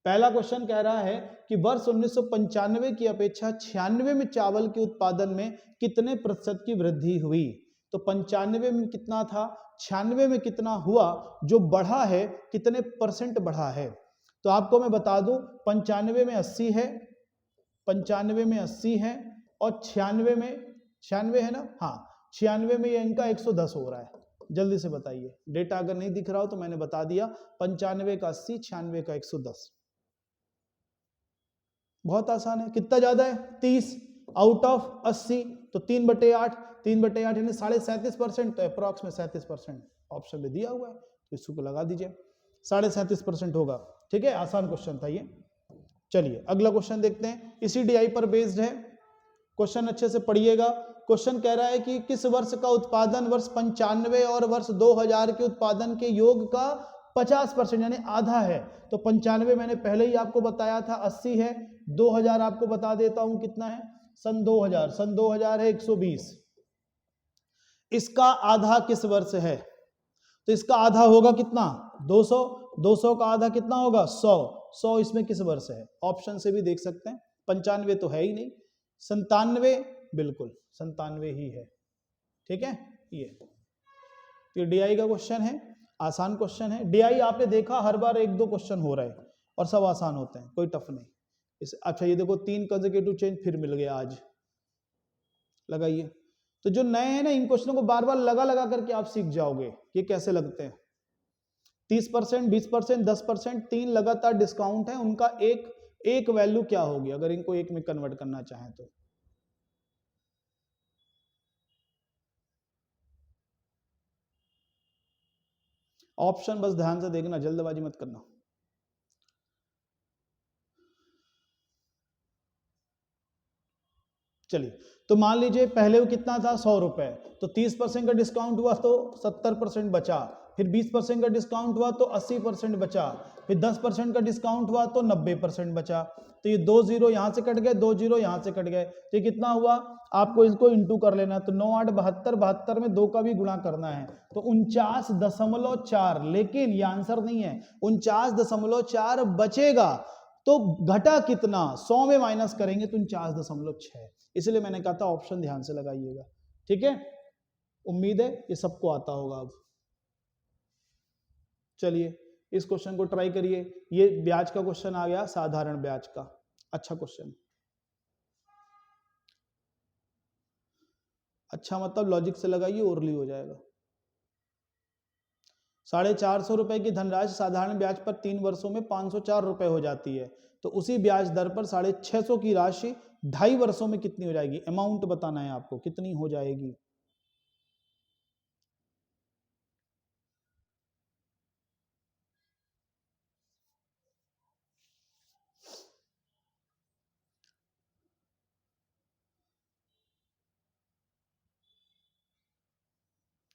Speaker 1: पहला क्वेश्चन कह रहा है कि वर्ष 1995 की अपेक्षा 96 में चावल के उत्पादन में कितने प्रतिशत की वृद्धि हुई। तो 95 में कितना था, 96 में कितना हुआ, जो बढ़ा है कितने परसेंट बढ़ा है। तो आपको मैं बता दूं 95 में 80 है, 95 में 80 है, और 96 में 96 है ना, हाँ 96 में ये इनका 110 हो रहा है। जल्दी से बताइए, डेटा अगर नहीं दिख रहा हो तो मैंने बता दिया, 95 का 80, 96 का 110। बहुत आसान है। कितना ज्यादा है? 30 आउट ऑफ 80, तो 3/8, 3/8 यानी 37.5%, तो अप्रॉक्स में 37% ऑप्शन में दिया हुआ है, तो इसको लगा दीजिए, 37.5% होगा। ठीक है, आसान क्वेश्चन था ये। चलिए अगला क्वेश्चन देखते हैं, इसी डीआई पर बेस्ड है क्वेश्चन, अच्छे से पढ़िएगा। क्वेश्चन कह रहा है कि किस वर्ष का उत्पादन वर्ष 95 और वर्ष 2000 के उत्पादन के योग का 50% यानी आधा है। तो 95 मैंने पहले ही आपको बताया था 80 है, 2000 आपको बता देता हूं कितना है, सन 2000 है 120। इसका आधा किस वर्ष है? तो इसका आधा होगा कितना? 200। 200 का आधा कितना होगा? 100। 100 इसमें किस वर्ष है? ऑप्शन से भी देख सकते हैं। 95 तो है ही नहीं, 97, बिल्कुल 97 ही है। ठीक है, ये डीआई का क्वेश्चन है, आसान क्वेश्चन है। डीआई आपने देखा हर बार 1-2 क्वेश्चन हो रहा है और सब आसान होते हैं, कोई टफ नहीं। अच्छा ये देखो 3 कंसेक्यूटिव चेंज फिर मिल गया आज, लगाइए। तो जो नए हैं ना, इन क्वेश्चनों को बार बार लगा लगा करके आप सीख जाओगे ये कैसे लगते हैं। 30%, 20%, 10%, 3 लगातार डिस्काउंट है, उनका एक वैल्यू क्या होगी अगर इनको एक में कन्वर्ट करना चाहें तो? ऑप्शन बस ध्यान से देखना, जल्दबाजी मत करना। चलिए तो मान लीजिए पहले वो कितना था, 100 रुपए, तो 30% का डिस्काउंट हुआ तो 70% बचा, फिर 20% का डिस्काउंट हुआ तो 80% बचा, फिर 10% का डिस्काउंट हुआ तो 90% बचा। तो ये 2 जीरो यहां से कट गए, 2 जीरो यहां से कट गए, तो ये कितना हुआ? आपको इसको इंटू कर लेना, तो 9 8 72, 72 में 2 का भी गुणा करना है, तो 49.4। लेकिन ये आंसर नहीं है, 49.4 बचेगा, तो घटा कितना? 100 में माइनस करेंगे तो 49.6। इसलिए मैंने कहा था ऑप्शन ध्यान से लगाइएगा। ठीक है, उम्मीद है ये सबको आता होगा अब। चलिए इस क्वेश्चन को ट्राई करिए, ये ब्याज का क्वेश्चन आ गया, साधारण ब्याज का, अच्छा क्वेश्चन। अच्छा मतलब लॉजिक से लगाइए, ओरली हो जाएगा। 450 रुपए की धनराशि साधारण ब्याज पर 3 वर्षों में 504 रुपए हो जाती है, तो उसी ब्याज दर पर 650 की राशि 2.5 वर्षों में कितनी हो जाएगी? अमाउंट बताना है आपको, कितनी हो जाएगी?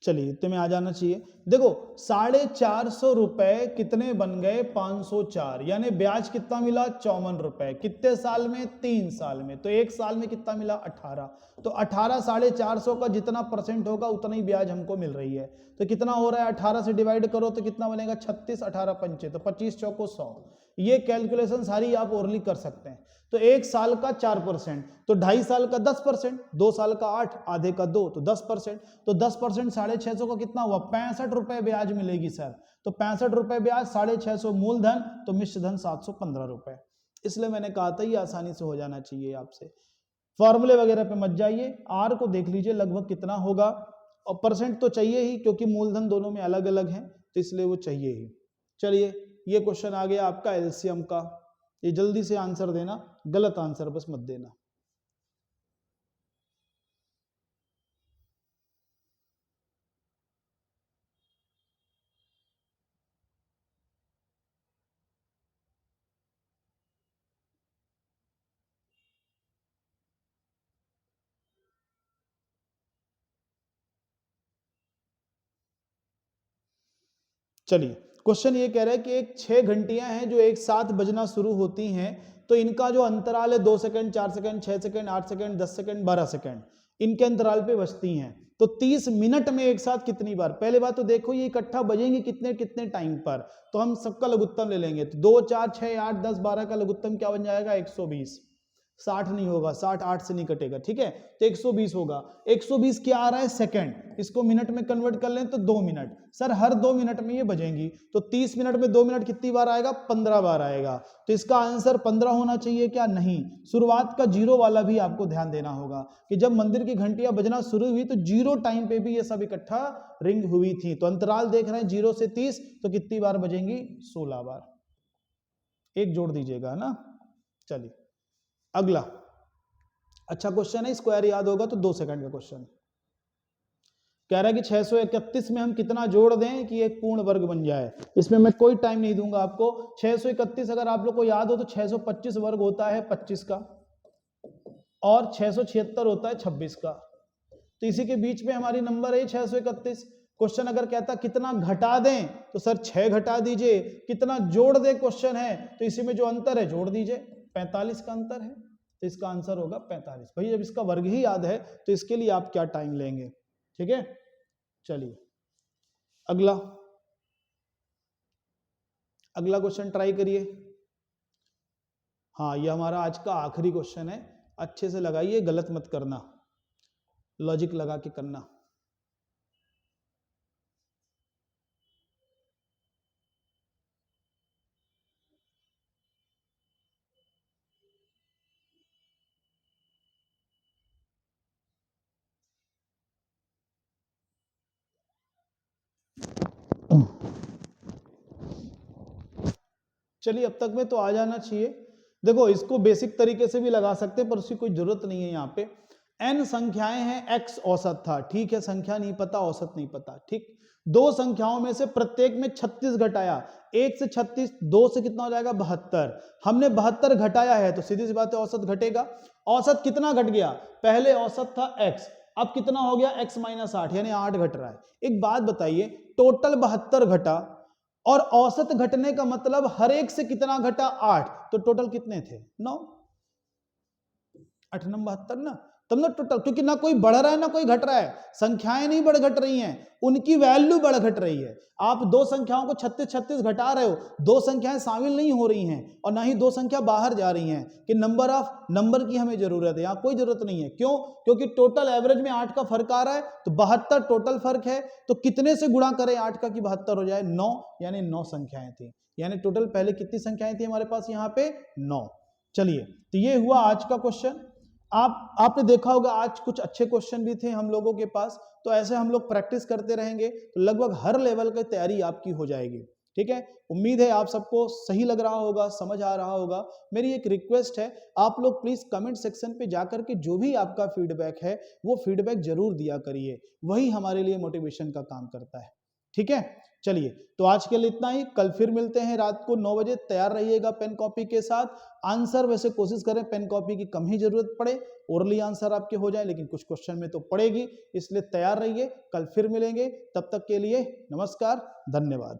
Speaker 1: चलिए इतने में आ जाना चाहिए। देखो 450 रुपए कितने बन गए? 504, यानी ब्याज कितना मिला? 54 रुपए। कितने साल में? 3 साल में। तो 1 साल में कितना मिला? 18। तो 18 450 का जितना परसेंट होगा उतना ही ब्याज हमको मिल रही है। तो कितना हो रहा है? 18 से डिवाइड करो तो कितना बनेगा? 36, 18 पंचे, तो 25 चौको 100। ये कैलकुलेशन सारी आप ओरली कर सकते हैं। तो 1 साल का 4%, तो 2.5 साल का 10%, 2 साल का 8, आधे का 2, तो 10%। तो 10% 650 का कितना हुआ? 65 रुपए ब्याज मिलेगी सर। तो 65 रुपए ब्याज, 650 मूलधन, तो मिश्र धन 715 रुपए। इसलिए मैंने कहा था ये आसानी से हो जाना चाहिए आपसे। फॉर्मूले वगैरह पे मत जाइए, आर को देख लीजिए लगभग कितना होगा, और परसेंट तो चाहिए ही क्योंकि मूलधन दोनों में अलग अलग हैं, तो इसलिए वो चाहिए ही। चलिए ये क्वेश्चन आ गया आपका एलसीएम का, ये जल्दी से आंसर देना, गलत आंसर बस मत देना। चलिए क्वेश्चन ये कह रहा है कि एक 6 घंटियां हैं जो एक साथ बजना शुरू होती हैं, तो इनका जो अंतराल है 2 second, 4 second, 6 second, 8 second, 10 second, 12 second, इनके अंतराल पे बजती हैं। तो 30 मिनट में एक साथ कितनी बार? पहले बात तो देखो ये इकट्ठा बजेंगे कितने कितने टाइम पर, तो हम सबका लघुत्तम ले लेंगे। तो 2 4 6 8 10 12 का लघुत्तम क्या बन जाएगा? 120। 60 नहीं होगा, 60 8 से नहीं कटेगा, ठीक है, तो 120 होगा। 120 क्या आ रहा है? सेकंड, इसको मिनट में कन्वर्ट कर लें तो 2 मिनट। सर हर 2 मिनट में ये बजेंगी, तो 30 मिनट में 2 मिनट कितनी बार आएगा? 15 बार आएगा। तो इसका आंसर 15 होना चाहिए क्या? नहीं, शुरुआत का जीरो वाला भी आपको ध्यान देना होगा कि जब मंदिर की घंटियां बजना शुरू हुई तो जीरो टाइम पे भी ये सब इकट्ठा रिंग हुई थी। तो अंतराल देख रहे हैं 0 से 30, तो कितनी बार बजेंगी? 16 बार। एक जोड़ दीजिएगा ना। चलिए अगला अच्छा क्वेश्चन है, स्क्वायर याद होगा तो 2 सेकंड का क्वेश्चन कह रहा है कि 631 में हम कितना जोड़ दें कि एक पूर्ण वर्ग बन जाए। इसमें मैं कोई टाइम नहीं दूंगा आपको। 631 अगर आप लोग को याद हो तो 625 वर्ग होता है 25 का, और 676 होता है 26 का। तो इसी के बीच में हमारी नंबर है 631। क्वेश्चन अगर कहता कितना घटा दें तो सर 6 घटा दीजिए, कितना जोड़ दे क्वेश्चन है तो इसी में जो अंतर है जोड़ दीजिए, 45 का अंतर है, तो इसका आंसर होगा 45। भाई जब इसका वर्ग ही याद है तो इसके लिए आप क्या टाइम लेंगे, ठीक है। चलिए अगला क्वेश्चन ट्राई करिए। हाँ ये हमारा आज का आखिरी क्वेश्चन है, अच्छे से लगाइए, गलत मत करना, लॉजिक लगा के करना। चलिए अब तक में तो आ जाना चाहिए। देखो इसको बेसिक तरीके से भी लगा सकते हैं पर उसकी कोई जरूरत नहीं है। यहाँ पे n संख्याएं हैं, x औसत था, ठीक है, संख्या नहीं पता, औसत नहीं पता, ठीक। दो संख्याओं में से प्रत्येक में 36 घटाया, 1 से 36, 2 से कितना हो जाएगा? 72। हमने 72 घटाया है तो सीधी सी बात है औसत घटेगा। औसत कितना घट गया? पहले औसत था x, अब कितना हो गया? x माइनस 8, यानी 8 घट रहा है। एक बात बताइए, टोटल 72 घटा और औसत घटने का मतलब हर एक से कितना घटा? 8, तो टोटल कितने थे? 9। 8 9 72 ना, तब ना टोटल, क्योंकि ना कोई बढ़ रहा है ना कोई घट रहा है, संख्याएं नहीं बढ़ घट रही हैं, उनकी वैल्यू बढ़ घट रही है। आप दो संख्याओं को 36 36 घटा रहे हो, दो संख्याएं शामिल नहीं हो रही हैं और ना ही दो संख्या बाहर जा रही हैं कि नंबर की हमें जरूरत है। यहां कोई जरूरत नहीं है, क्यों? क्योंकि टोटल एवरेज में 8 का फर्क आ रहा है, तो 72 टोटल फर्क है, तो कितने से गुणा करें 8 का कि 72 हो जाए? 9, यानी 9 संख्याएं थी, यानी टोटल पहले कितनी संख्याएं थी हमारे पास यहाँ पे? 9। चलिए तो ये हुआ आज का क्वेश्चन। आपने देखा होगा आज कुछ अच्छे क्वेश्चन भी थे हम लोगों के पास, तो ऐसे हम लोग प्रैक्टिस करते रहेंगे तो लगभग हर लेवल की तैयारी आपकी हो जाएगी, ठीक है। उम्मीद है आप सबको सही लग रहा होगा, समझ आ रहा होगा। मेरी एक रिक्वेस्ट है, आप लोग प्लीज कमेंट सेक्शन पे जाकर के जो भी आपका फीडबैक है वो फीडबैक जरूर दिया करिए, वही हमारे लिए मोटिवेशन का काम करता है, ठीक है। चलिए तो आज के लिए इतना ही, कल फिर मिलते हैं रात को 9 बजे। तैयार रहिएगा पेन कॉपी के साथ। आंसर वैसे कोशिश करें पेन कॉपी की कम ही जरूरत पड़े, ओरली आंसर आपके हो जाए, लेकिन कुछ क्वेश्चन में तो पड़ेगी, इसलिए तैयार रहिए। कल फिर मिलेंगे, तब तक के लिए नमस्कार, धन्यवाद।